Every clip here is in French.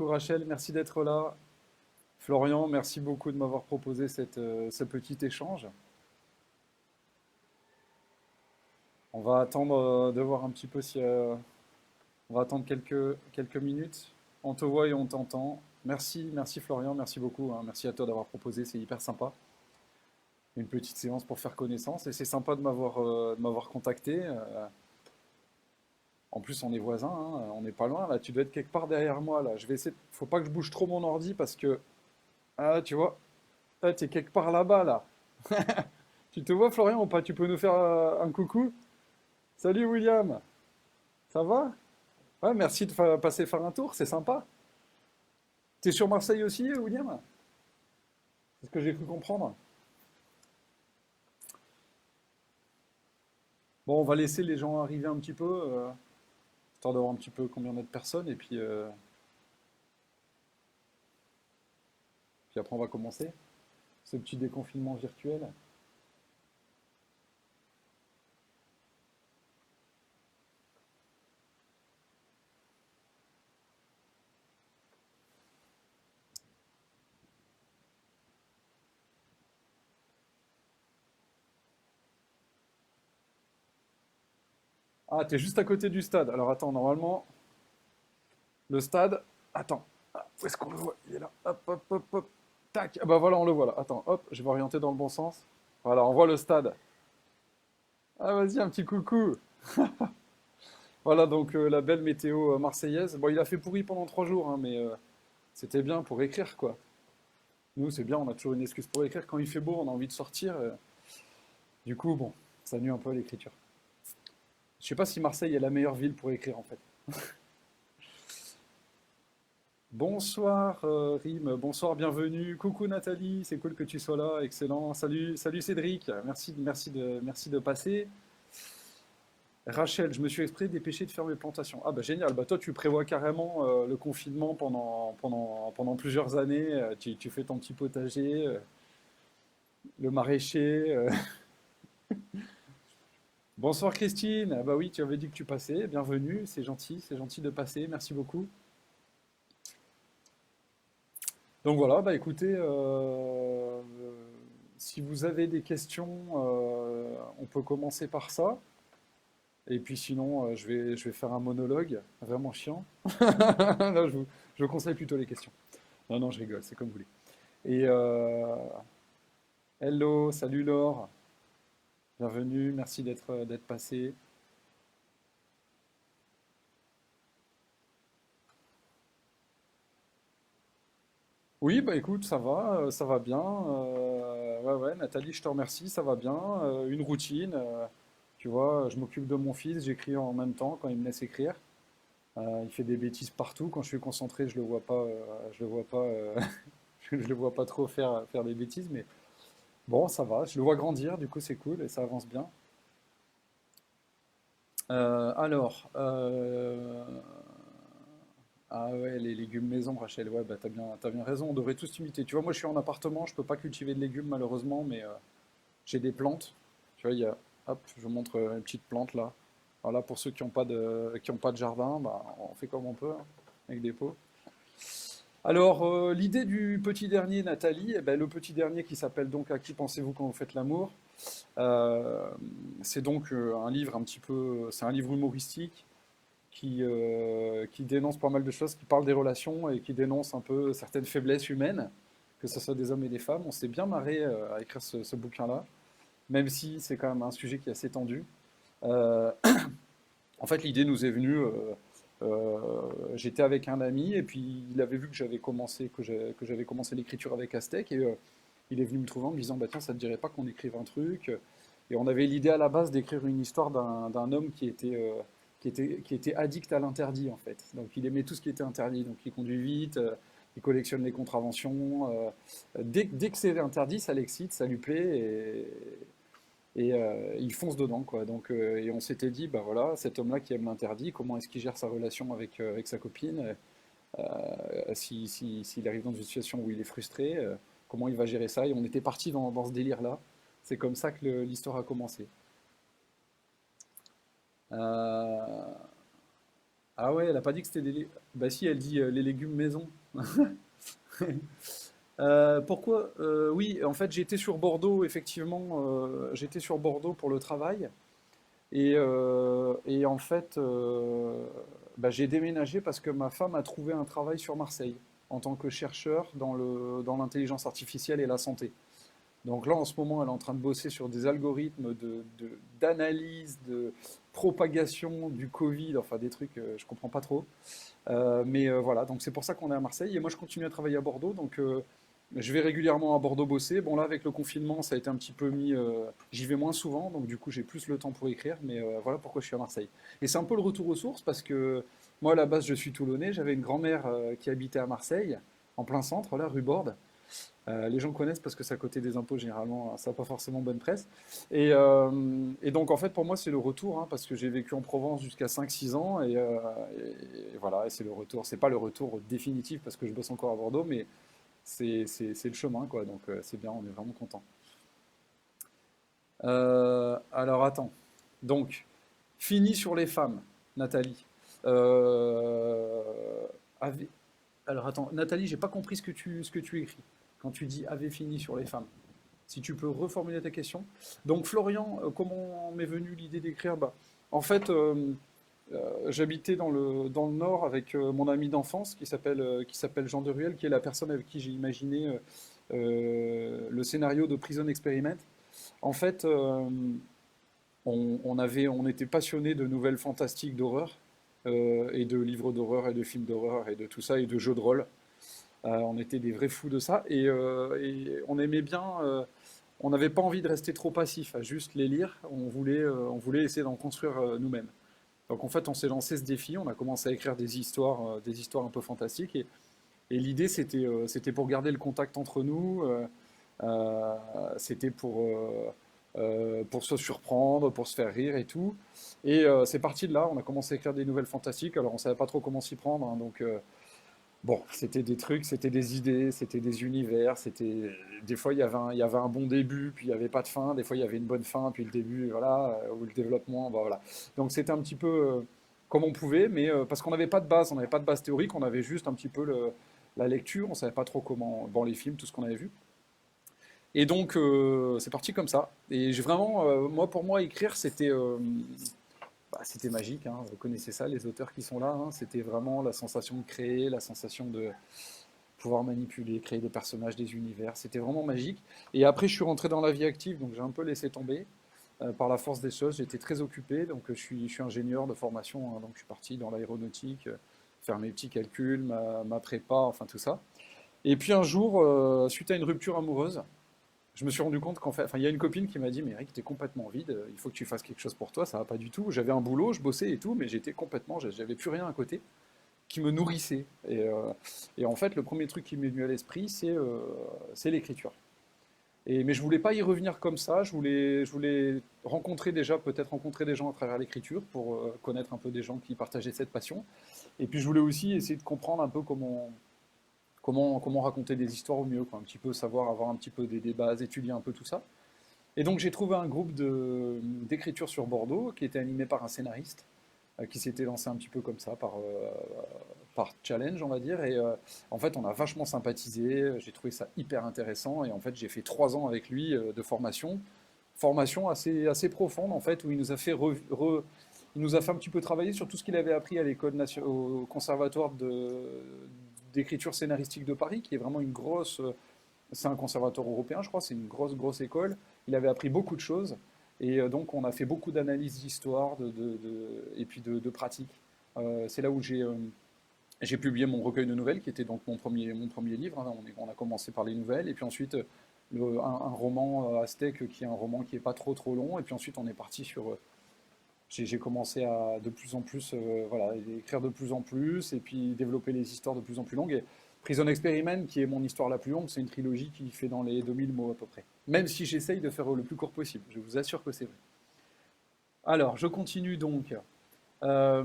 beaucoup Rachel, merci d'être là. Florian, merci beaucoup de m'avoir proposé ce petit échange. On va attendre de voir un petit peu si... on va attendre quelques minutes. On te voit et on t'entend. Merci Florian, merci beaucoup, hein. Merci à toi d'avoir proposé, c'est hyper sympa. Une petite séance pour faire connaissance et c'est sympa de m'avoir contacté. En plus, on est voisins, hein, on n'est pas loin là. Tu dois être quelque part derrière moi là. Je vais essayer. Faut pas que je bouge trop mon ordi parce que ah, tu vois, ah, t'es quelque part là-bas là. Tu te vois Florian ou pas? Tu peux nous faire un coucou? Salut William, ça va? Ouais, merci de passer faire un tour, c'est sympa. T'es sur Marseille aussi, William? C'est ce que j'ai cru comprendre. Bon, on va laisser les gens arriver un petit peu, histoire de voir un petit peu combien il y a de personnes, et puis après on va commencer ce petit déconfinement virtuel. Ah, t'es juste à côté du stade. Alors attends, normalement, le stade. Attends, ah, où est-ce qu'on le voit? Il est là. Hop, hop, hop, hop. Tac. Ah bah voilà, on le voit là. Attends, hop, je vais orienter dans le bon sens. Voilà, on voit le stade. Ah, vas-y, un petit coucou. Voilà donc la belle météo marseillaise. Bon, il a fait pourri pendant 3 jours, hein, mais c'était bien pour écrire, quoi. Nous, c'est bien, on a toujours une excuse pour écrire. Quand il fait beau, on a envie de sortir. Du coup, bon, ça nuit un peu à l'écriture. Je sais pas si Marseille est la meilleure ville pour écrire, en fait. Bonsoir Rim, bonsoir, bienvenue. Coucou Nathalie, c'est cool que tu sois là, excellent. Salut Cédric, merci de passer. Rachel, je me suis exprès dépêché de faire mes plantations. Ah bah génial, bah toi tu prévois carrément le confinement pendant plusieurs années. Tu fais ton petit potager, le maraîcher. Bonsoir Christine, ah bah oui tu avais dit que tu passais, bienvenue, c'est gentil de passer, merci beaucoup. Donc voilà, bah écoutez, si vous avez des questions, on peut commencer par ça. Et puis sinon, je vais faire un monologue vraiment chiant. Là, je vous conseille plutôt les questions. Non, non, je rigole, c'est comme vous voulez. Et hello, salut Laure, bienvenue, merci d'être passé. Oui, bah écoute, ça va bien. Ouais, ouais, Nathalie, je te remercie, ça va bien. Une routine, tu vois, je m'occupe de mon fils, j'écris en même temps quand il me laisse écrire. Il fait des bêtises partout. Quand je suis concentré, je le vois pas, je le vois pas trop faire des bêtises, mais bon, ça va. Je le vois grandir, du coup, c'est cool et ça avance bien. Alors, ah ouais, les légumes maison, Rachel, ouais, bah t'as bien raison, on devrait tous imiter. Tu vois, moi je suis en appartement, je peux pas cultiver de légumes malheureusement, mais j'ai des plantes. Tu vois, hop, je vous montre une petite plante là. Voilà, pour ceux qui ont pas de jardin, bah, on fait comme on peut, hein, avec des pots. Alors, l'idée du petit dernier, Nathalie, eh ben, le petit dernier qui s'appelle donc À qui pensez-vous quand vous faites l'amour? Euh, c'est donc un livre un petit peu, c'est un livre humoristique qui dénonce pas mal de choses, qui parle des relations et qui dénonce un peu certaines faiblesses humaines, que ce soit des hommes et des femmes. On s'est bien marré à écrire ce bouquin-là, même si c'est quand même un sujet qui est assez tendu. Euh, En fait, l'idée nous est venue. J'étais avec un ami et puis il avait vu que que j'avais commencé l'écriture avec Aztec et il est venu me trouver en me disant bah tiens ça te dirait pas qu'on écrive un truc et on avait l'idée à la base d'écrire une histoire d'un homme qui était addict à l'interdit en fait. Donc il aimait tout ce qui était interdit. Donc il conduit vite, il collectionne les contraventions. Dès que c'est interdit, ça l'excite, ça lui plaît et il fonce dedans, quoi. Donc, et on s'était dit, bah voilà, cet homme-là qui aime l'interdit, comment est-ce qu'il gère sa relation avec sa copine, s'il arrive dans une situation où il est frustré, comment il va gérer ça. Et on était parti dans ce délire-là. C'est comme ça que l'histoire a commencé. Euh, Ah ouais, elle a pas dit que c'était des livres. Bah si, elle dit les légumes maison. Pourquoi? Oui, en fait, j'étais sur Bordeaux, effectivement, j'étais sur Bordeaux pour le travail. Et en fait, bah, j'ai déménagé parce que ma femme a trouvé un travail sur Marseille en tant que chercheur dans l'intelligence artificielle et la santé. Donc là, en ce moment, elle est en train de bosser sur des algorithmes d'analyse, de propagation du Covid, enfin des trucs, je comprends pas trop. Mais voilà, donc c'est pour ça qu'on est à Marseille. Et moi, je continue à travailler à Bordeaux. Donc je vais régulièrement à Bordeaux bosser. Bon, là, avec le confinement, ça a été un petit peu mis. J'y vais moins souvent. Donc du coup, j'ai plus le temps pour écrire. Mais voilà pourquoi je suis à Marseille. Et c'est un peu le retour aux sources parce que moi, à la base, je suis toulonnais. J'avais une grand-mère qui habitait à Marseille, en plein centre, là, rue Borde. Les gens connaissent parce que c'est à côté des impôts, généralement, ça n'a pas forcément bonne presse. Et donc, en fait, pour moi, c'est le retour, hein, parce que j'ai vécu en Provence jusqu'à 5 6 ans, et voilà, et c'est le retour. C'est pas le retour définitif parce que je bosse encore à Bordeaux, mais c'est le chemin, quoi. Donc, c'est bien, on est vraiment content. Alors, attends. Donc, fini sur les femmes, Nathalie. Euh, avait- Alors, attends, Nathalie, j'ai pas compris ce que tu écris quand tu dis avait fini sur les femmes. Si tu peux reformuler ta question. Donc Florian, comment m'est venue l'idée d'écrire? Bah, en fait, j'habitais dans le nord avec mon ami d'enfance qui s'appelle Jean de Ruel, qui est la personne avec qui j'ai imaginé le scénario de Prison Experiment. En fait, on était passionnés de nouvelles fantastiques d'horreur, et de livres d'horreur et de films d'horreur et de tout ça et de jeux de rôle. On était des vrais fous de ça et on aimait bien. On n'avait pas envie de rester trop passif à juste les lire. On voulait essayer d'en construire nous-mêmes. Donc en fait, on s'est lancé ce défi. On a commencé à écrire des histoires un peu fantastiques. Et l'idée, c'était pour garder le contact entre nous. Euh, C'était pour se surprendre, pour se faire rire et tout. Et c'est parti de là. On a commencé à écrire des nouvelles fantastiques. Alors on savait pas trop comment s'y prendre, hein, donc. Bon, c'était des trucs, c'était des idées, c'était des univers, c'était des fois il y avait un bon début, puis il n'y avait pas de fin, des fois il y avait une bonne fin, puis le début, voilà, ou le développement, bah, voilà. Donc c'était un petit peu comme on pouvait, mais parce qu'on n'avait pas de base, on n'avait pas de base théorique, on avait juste un petit peu la lecture, on savait pas trop comment, bon les films, tout ce qu'on avait vu. Et donc c'est parti comme ça. Et j'ai vraiment, moi pour moi écrire c'était magique, hein, vous connaissez ça, les auteurs qui sont là, hein, c'était vraiment la sensation de créer, la sensation de pouvoir manipuler, créer des personnages, des univers. C'était vraiment magique. Et après, je suis rentré dans la vie active, donc j'ai un peu laissé tomber. Par la force des choses, j'étais très occupé, donc je suis ingénieur de formation, hein, donc je suis parti dans l'aéronautique, faire mes petits calculs, ma prépa, enfin tout ça. Et puis un jour, suite à une rupture amoureuse, je me suis rendu compte qu'en fait, enfin, il y a une copine qui m'a dit, mais Eric, t'es complètement vide, il faut que tu fasses quelque chose pour toi, ça va pas du tout. J'avais un boulot, je bossais et tout, mais j'avais plus rien à côté qui me nourrissait. Et en fait, le premier truc qui m'est venu à l'esprit, c'est l'écriture. Mais je voulais pas y revenir comme ça. Je voulais peut-être rencontrer des gens à travers l'écriture pour connaître un peu des gens qui partageaient cette passion. Et puis je voulais aussi essayer de comprendre un peu comment raconter des histoires au mieux, quoi. Un petit peu savoir avoir un petit peu des bases, étudier un peu tout ça. Et donc j'ai trouvé un groupe d'écriture sur Bordeaux qui était animé par un scénariste qui s'était lancé un petit peu comme ça, par challenge, on va dire. Et en fait, on a vachement sympathisé. J'ai trouvé ça hyper intéressant. Et en fait, j'ai fait 3 ans avec lui de formation assez profonde, en fait, où il nous a fait un petit peu travailler sur tout ce qu'il avait appris à au conservatoire d'écriture scénaristique de Paris, qui est vraiment une grosse. C'est un conservatoire européen, je crois. C'est une grosse, grosse école. Il avait appris beaucoup de choses. Et donc, on a fait beaucoup d'analyses d'histoire et puis de pratique. C'est là où j'ai publié mon recueil de nouvelles, qui était donc mon premier livre, hein. On a commencé par les nouvelles, et puis ensuite un roman aztèque, qui est un roman qui n'est pas trop trop long, et puis ensuite on est parti sur. J'ai commencé à de plus en plus, voilà, écrire de plus en plus, et puis développer les histoires de plus en plus longues. Et Prison Experiment, qui est mon histoire la plus longue, c'est une trilogie qui fait dans les 2000 mots à peu près. Même si j'essaye de faire le plus court possible, je vous assure que c'est vrai. Alors, je continue donc. Euh,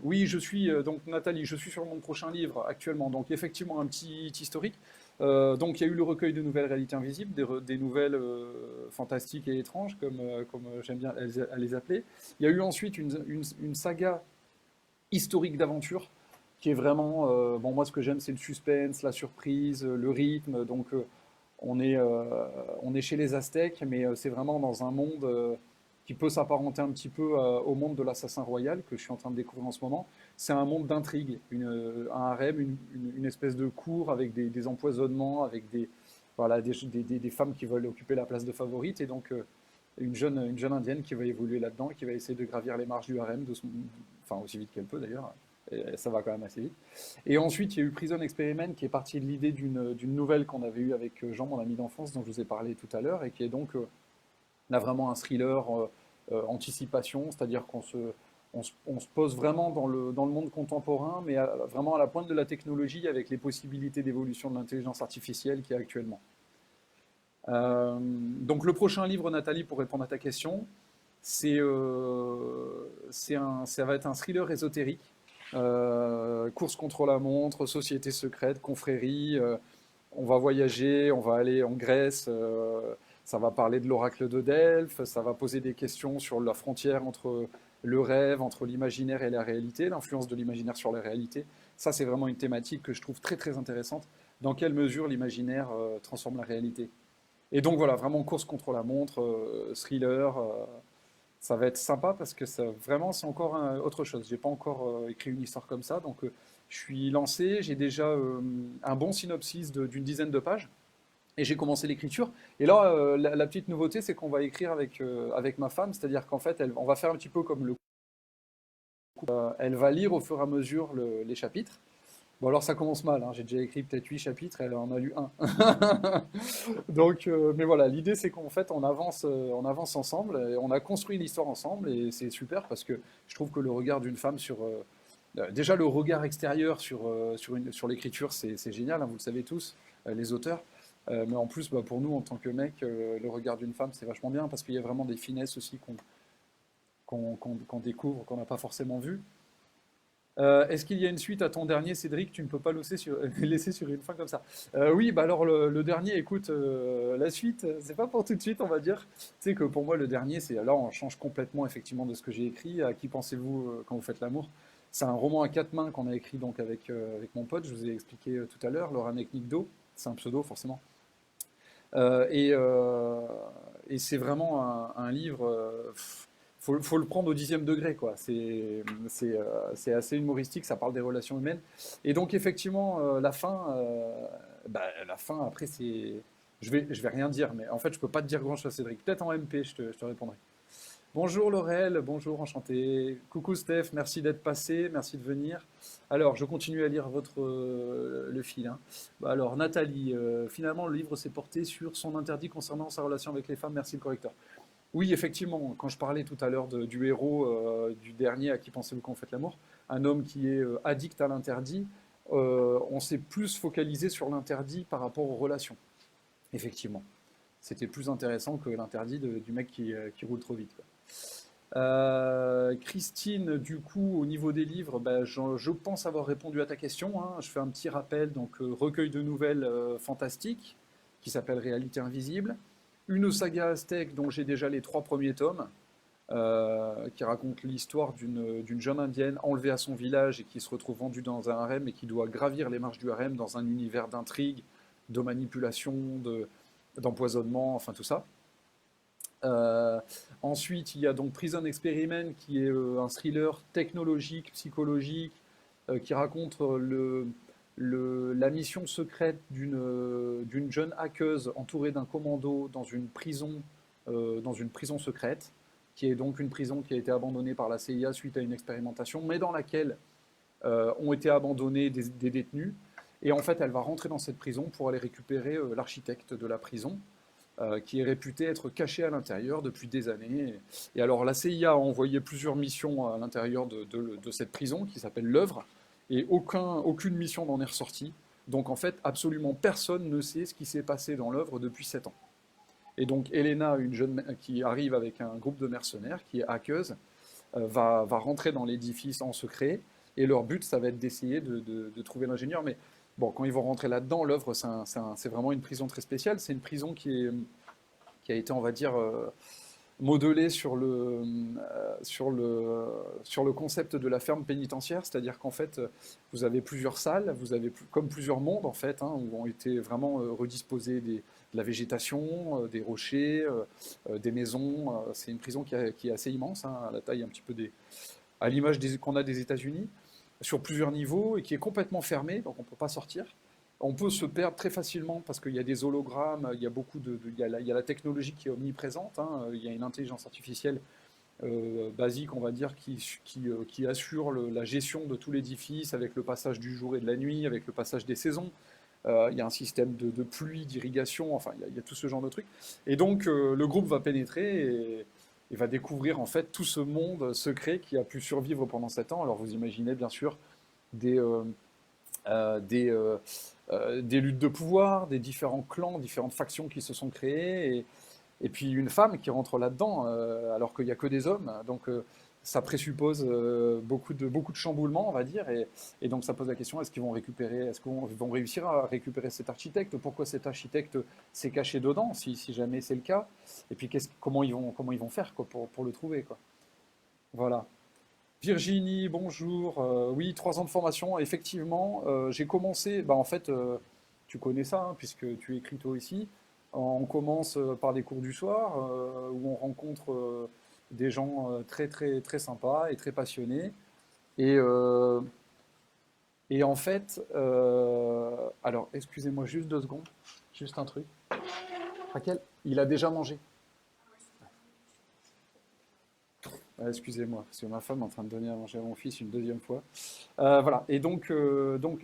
oui, donc Nathalie, je suis sur mon prochain livre actuellement. Donc effectivement un petit historique. Donc il y a eu le recueil de nouvelles réalités invisibles, des nouvelles fantastiques et étranges, comme j'aime bien à les appeler. Il y a eu ensuite une saga historique d'aventure qui est vraiment, bon, moi ce que j'aime c'est le suspense, la surprise, le rythme. Donc on est, euh, on est chez les Aztèques, mais c'est vraiment dans un monde qui peut s'apparenter un petit peu au monde de l'assassin royal que je suis en train de découvrir en ce moment. C'est un monde d'intrigue, un harem, une espèce de cour avec des empoisonnements, avec voilà, des femmes qui veulent occuper la place de favorite, et donc une jeune indienne qui va évoluer là-dedans, qui va essayer de gravir les marches du harem, enfin aussi vite qu'elle peut d'ailleurs, et ça va quand même assez vite. Et ensuite, il y a eu Prison Experiment, qui est parti de l'idée d'une nouvelle qu'on avait eue avec Jean, mon ami d'enfance, dont je vous ai parlé tout à l'heure, et qui est donc là vraiment un thriller anticipation, c'est-à-dire on se pose vraiment dans le monde contemporain, mais vraiment à la pointe de la technologie, avec les possibilités d'évolution de l'intelligence artificielle qu'il y a actuellement. Donc le prochain livre, Nathalie, pour répondre à ta question, ça va être un thriller ésotérique. Course contre la montre, société secrète, confrérie. On va voyager, on va aller en Grèce. Ça va parler de l'oracle de Delphes. Ça va poser des questions sur la frontière entre le rêve, entre l'imaginaire et la réalité, l'influence de l'imaginaire sur la réalité. Ça, c'est vraiment une thématique que je trouve très très intéressante. Dans quelle mesure l'imaginaire transforme la réalité? Et donc voilà, vraiment course contre la montre, thriller. Ça va être sympa parce que ça, vraiment, c'est encore autre chose. J'ai pas encore écrit une histoire comme ça, donc je suis lancé. J'ai déjà un bon synopsis d'une dizaine de pages et j'ai commencé l'écriture. Et là, la petite nouveauté, c'est qu'on va écrire avec ma femme, c'est-à-dire qu'en fait, on va faire un petit peu comme le couple. Elle va lire au fur et à mesure les chapitres. Bon, alors ça commence mal, hein. J'ai déjà écrit peut-être 8 chapitres, elle en a lu un. Donc, mais voilà, l'idée c'est qu'en fait on avance ensemble, et on a construit l'histoire ensemble, et c'est super parce que je trouve que le regard d'une femme déjà le regard extérieur sur l'écriture, c'est génial, hein, vous le savez tous, les auteurs. Mais en plus, bah, pour nous en tant que mec, le regard d'une femme c'est vachement bien parce qu'il y a vraiment des finesses aussi qu'on découvre, qu'on n'a pas forcément vues. Est-ce qu'il y a une suite à ton dernier, Cédric? Tu ne peux pas laisser sur une fin comme ça. Oui, bah alors le dernier, écoute, la suite, c'est pas pour tout de suite, on va dire. Tu sais que pour moi, le dernier, c'est là, on change complètement effectivement de ce que j'ai écrit. À qui pensez-vous quand vous faites l'amour? C'est un roman à quatre mains qu'on a écrit donc avec mon pote, je vous ai expliqué tout à l'heure, Laura Nikdo. C'est un pseudo, forcément. Euh, et euh, et c'est vraiment un livre. Faut le prendre au dixième degré, quoi. C'est assez humoristique, ça parle des relations humaines. Et donc, effectivement, la fin, après, c'est. Je vais rien dire, mais en fait, je peux pas te dire grand-chose, Cédric. Peut-être en MP, je te répondrai. Bonjour Laurel, bonjour, enchanté. Coucou Steph, merci d'être passé, merci de venir. Alors, je continue à lire le fil, hein. Bah alors, Nathalie, finalement, le livre s'est porté sur son interdit concernant sa relation avec les femmes. Merci le correcteur. Oui, effectivement, quand je parlais tout à l'heure du héros du dernier à qui pensez-vous quand vous faites l'amour, un homme qui est addict à l'interdit, on s'est plus focalisé sur l'interdit par rapport aux relations. Effectivement, c'était plus intéressant que l'interdit du mec qui roule trop vite, quoi. Christine, du coup, au niveau des livres, bah, je pense avoir répondu à ta question, hein. Je fais un petit rappel, donc recueil de nouvelles fantastiques qui s'appelle Réalité invisible, une saga aztèque dont j'ai déjà les trois premiers tomes, qui raconte l'histoire d'une jeune indienne enlevée à son village et qui se retrouve vendue dans un harem et qui doit gravir les marches du harem dans un univers d'intrigue, de manipulation, d'empoisonnement, enfin tout ça. Euh, Ensuite, il y a donc Prison Experiment, qui est un thriller technologique, psychologique, qui raconte la mission secrète d'une jeune hackeuse entourée d'un commando dans une prison secrète, qui est donc une prison qui a été abandonnée par la CIA suite à une expérimentation, mais dans laquelle ont été abandonnés des détenus. Et en fait, elle va rentrer dans cette prison pour aller récupérer l'architecte de la prison, qui est réputé être caché à l'intérieur depuis des années. Et alors la CIA a envoyé plusieurs missions à l'intérieur de cette prison qui s'appelle l'œuvre, et aucune mission n'en est ressortie. Donc en fait, absolument personne ne sait ce qui s'est passé dans l'œuvre depuis 7 ans. Et donc Elena, une jeune qui arrive avec un groupe de mercenaires, qui est hackeuse, va rentrer dans l'édifice en secret, et leur but, ça va être d'essayer de trouver l'ingénieur. Mais bon, quand ils vont rentrer là-dedans, l'œuvre, c'est vraiment une prison très spéciale. C'est une prison qui a été, on va dire, modelé sur le concept de la ferme pénitentiaire, c'est-à-dire qu'en fait, vous avez plusieurs salles, vous avez comme plusieurs mondes en fait, hein, où ont été vraiment redisposés de la végétation, des rochers, des maisons. C'est une prison qui est assez immense, hein, à la taille un petit peu à l'image qu'on a des États-Unis, sur plusieurs niveaux et qui est complètement fermée, donc on ne peut pas sortir. On peut se perdre très facilement parce qu'il y a des hologrammes, il y a il y a la technologie qui est omniprésente, hein, il y a une intelligence artificielle basique, on va dire, qui assure la gestion de tout l'édifice avec le passage du jour et de la nuit, avec le passage des saisons. Il y a un système de pluie, d'irrigation, enfin, il y a tout ce genre de trucs. Et donc, le groupe va pénétrer et va découvrir en fait tout ce monde secret qui a pu survivre pendant 7 ans. Alors, vous imaginez bien sûr des, euh, euh, des, euh, des luttes de pouvoir, des différents clans, différentes factions qui se sont créées, et puis une femme qui rentre là-dedans, alors qu'il n'y a que des hommes. Donc ça présuppose beaucoup de chamboulements, on va dire, et donc ça pose la question, est-ce qu'ils vont réussir à récupérer cet architecte? Pourquoi cet architecte s'est caché dedans, si jamais c'est le cas? Et puis comment ils vont faire quoi, pour le trouver, quoi. Voilà. Virginie, bonjour. Oui, 3 ans de formation. Effectivement, j'ai commencé. Bah, en fait, tu connais ça, hein, puisque tu écris toi aussi. On commence par des cours du soir, où on rencontre des gens très, très, très sympas et très passionnés. Et, euh, et en fait, alors, excusez-moi juste 2 secondes, juste un truc. Raquel, il a déjà mangé. Excusez-moi, parce que ma femme est en train de donner à manger à mon fils une deuxième fois. Voilà, et donc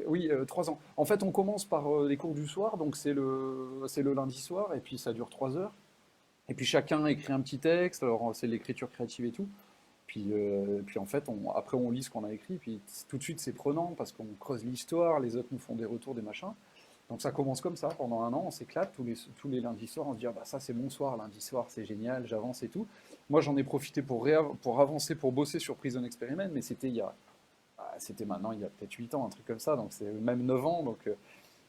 oui, 3 ans. En fait, on commence par les cours du soir, donc c'est le lundi soir, et puis ça dure 3 heures. Et puis chacun écrit un petit texte, alors c'est l'écriture créative et tout. Puis en fait, après on lit ce qu'on a écrit, puis tout de suite c'est prenant parce qu'on creuse l'histoire, les autres nous font des retours, des machins. Donc ça commence comme ça, pendant un an, on s'éclate, tous les lundis soirs, on se dit, ah bah ça c'est mon soir, lundi soir c'est génial, j'avance et tout. Moi j'en ai profité pour avancer, pour bosser sur Prison Experiment, mais c'était maintenant il y a peut-être 8 ans, un truc comme ça, donc c'est même 9 ans.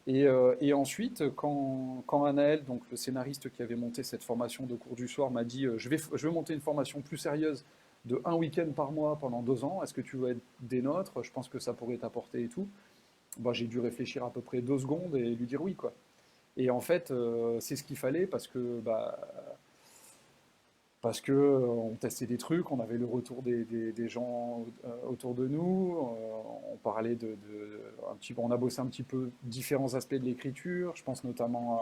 Et ensuite, quand Anaël, donc le scénariste qui avait monté cette formation de cours du soir, m'a dit je vais monter une formation plus sérieuse de un week-end par mois pendant 2 ans, est-ce que tu veux être des nôtres? Je pense que ça pourrait t'apporter et tout. Bah, j'ai dû réfléchir à peu près 2 secondes et lui dire oui, quoi. Et en fait, c'est ce qu'il fallait parce que on testait des trucs, on avait le retour des gens autour de nous, on parlait un petit peu, on a bossé un petit peu différents aspects de l'écriture, je pense notamment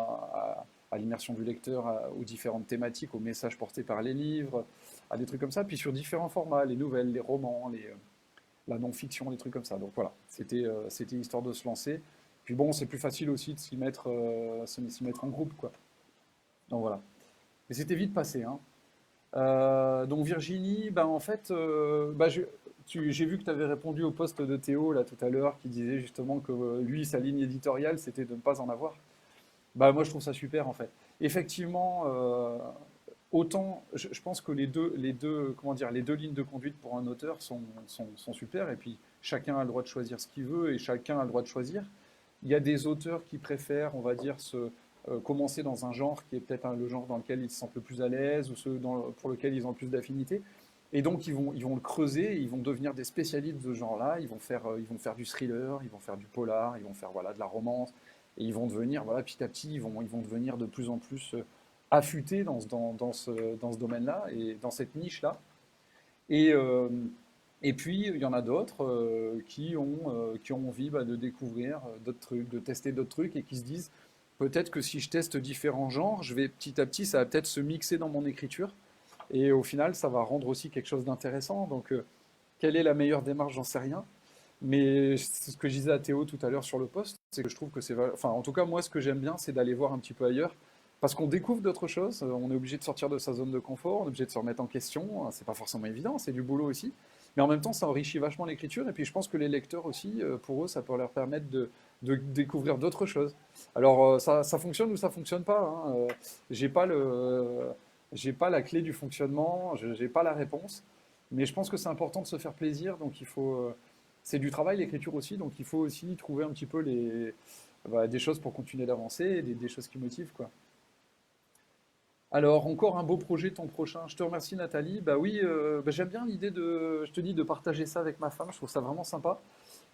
à l'immersion du lecteur, aux différentes thématiques, aux messages portés par les livres, à des trucs comme ça, puis sur différents formats, les nouvelles, les romans, la non-fiction, des trucs comme ça. Donc voilà, c'était histoire de se lancer. Puis bon, c'est plus facile aussi de s'y mettre en groupe, quoi. Donc voilà. Mais c'était vite passé, hein. Donc Virginie, bah, en fait, j'ai vu que tu avais répondu au poste de Théo là tout à l'heure qui disait justement que lui, sa ligne éditoriale, c'était de ne pas en avoir. Bah moi, je trouve ça super en fait. Effectivement, autant, je pense que comment dire, les deux lignes de conduite pour un auteur sont super et puis chacun a le droit de choisir ce qu'il veut et chacun a le droit de choisir. Il y a des auteurs qui préfèrent, on va dire, commencer dans un genre qui est peut-être le genre dans lequel ils se sentent le plus à l'aise ou pour lequel ils ont le plus d'affinité. Et donc, ils vont le creuser, ils vont devenir des spécialistes de ce genre-là. Ils vont faire du thriller, ils vont faire du polar, ils vont faire voilà, de la romance. Et ils vont devenir, voilà, petit à petit, ils vont devenir de plus en plus affûtés dans ce domaine-là et dans cette niche-là. Et, euh, et puis, il y en a d'autres qui ont envie bah, de découvrir d'autres trucs, de tester d'autres trucs et qui se disent peut-être que si je teste différents genres, je vais petit à petit, ça va peut-être se mixer dans mon écriture. Et au final, ça va rendre aussi quelque chose d'intéressant. Donc, quelle est la meilleure démarche? J'en sais rien. Mais c'est ce que je disais à Théo tout à l'heure sur le poste, c'est que je trouve que enfin, en tout cas, moi, ce que j'aime bien, c'est d'aller voir un petit peu ailleurs. Parce qu'on découvre d'autres choses, on est obligé de sortir de sa zone de confort, on est obligé de se remettre en question. C'est pas forcément évident, c'est du boulot aussi. Mais en même temps, ça enrichit vachement l'écriture. Et puis, je pense que les lecteurs aussi, pour eux, ça peut leur permettre de découvrir d'autres choses. Alors, ça fonctionne ou ça fonctionne pas, hein. J'ai pas j'ai pas la clé du fonctionnement, j'ai pas la réponse. Mais je pense que c'est important de se faire plaisir, donc c'est du travail l'écriture aussi, donc il faut aussi trouver un petit peu des choses pour continuer d'avancer, des choses qui motivent quoi. Alors, encore un beau projet, ton prochain. Je te remercie, Nathalie. Bah oui, bah, j'aime bien l'idée de, je te dis, de partager ça avec ma femme. Je trouve ça vraiment sympa.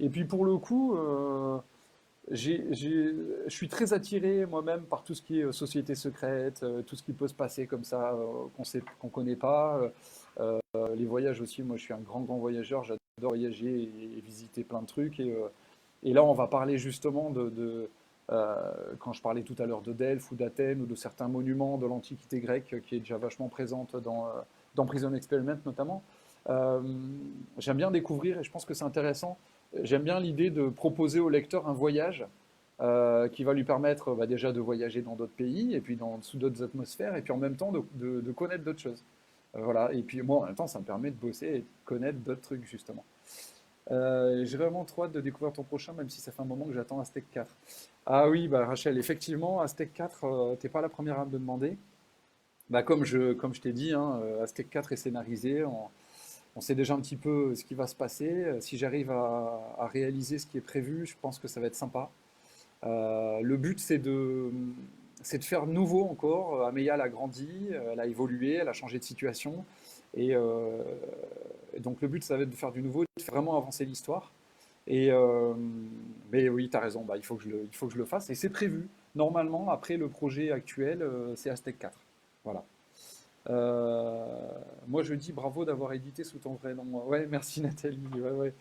Et puis pour le coup, je suis très attiré moi-même par tout ce qui est société secrète, tout ce qui peut se passer comme ça, qu'on connaît pas. Les voyages aussi, moi je suis un grand voyageur, j'adore voyager et visiter plein de trucs. Et là, on va parler justement quand je parlais tout à l'heure de Delphes ou d'Athènes ou de certains monuments de l'Antiquité grecque qui est déjà vachement présente dans Prison Experiment notamment. Euh, J'aime bien découvrir et je pense que c'est intéressant. J'aime bien l'idée de proposer au lecteur un voyage qui va lui permettre bah, déjà de voyager dans d'autres pays et puis sous d'autres atmosphères et puis en même temps de connaître d'autres choses. Voilà. Et puis moi en même temps ça me permet de bosser et de connaître d'autres trucs justement. J'ai vraiment trop hâte de découvrir ton prochain, même si ça fait un moment que j'attends Aztec 4. Ah oui, bah Rachel, effectivement, Aztec 4, t'es pas la première à me le demander. Bah, comme je t'ai dit, hein, Aztec 4 est scénarisé, on sait déjà un petit peu ce qui va se passer. Si j'arrive à réaliser ce qui est prévu, je pense que ça va être sympa. Le but, c'est de faire nouveau encore. Amélia, elle a grandi, elle a évolué, elle a changé de situation. Et donc le but, ça va être de faire du nouveau, de faire vraiment avancer l'histoire. Et, mais oui, tu as raison, bah, il faut que je le fasse. Et c'est prévu. Normalement, après le projet actuel, c'est Aztec 4. Voilà. Euh, Moi, je dis bravo d'avoir édité sous ton vrai nom. Ouais, merci Nathalie. Ouais, ouais.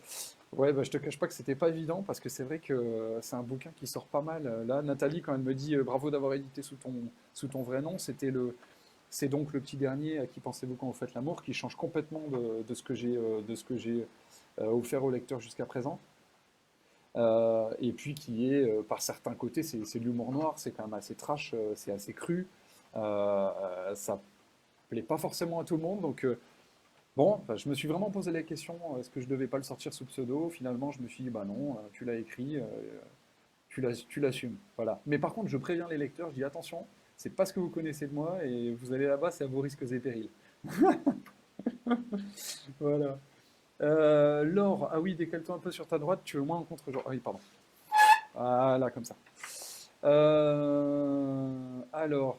Ouais, bah, je te cache pas que c'était pas évident parce que c'est vrai que c'est un bouquin qui sort pas mal. Là, Nathalie, quand elle me dit bravo d'avoir édité sous ton vrai nom, c'est donc le petit dernier à qui pensez beaucoup en fait l'amour, qui change complètement de ce que j'ai offert au lecteur jusqu'à présent. Et puis qui est, par certains côtés, c'est de l'humour noir, c'est quand même assez trash, c'est assez cru. Ça plaît pas forcément à tout le monde, donc bon, bah, je me suis vraiment posé la question, est-ce que je devais pas le sortir sous pseudo? Finalement, je me suis dit, bah non, tu l'as écrit, tu l'assumes. Voilà. Mais par contre, je préviens les lecteurs, je dis attention, c'est pas ce que vous connaissez de moi et vous allez là-bas, c'est à vos risques et périls. Voilà. Laure, ah oui, décale-toi un peu sur ta droite, tu veux moins en contre-genre. Ah oui, pardon. Voilà, comme ça. Alors,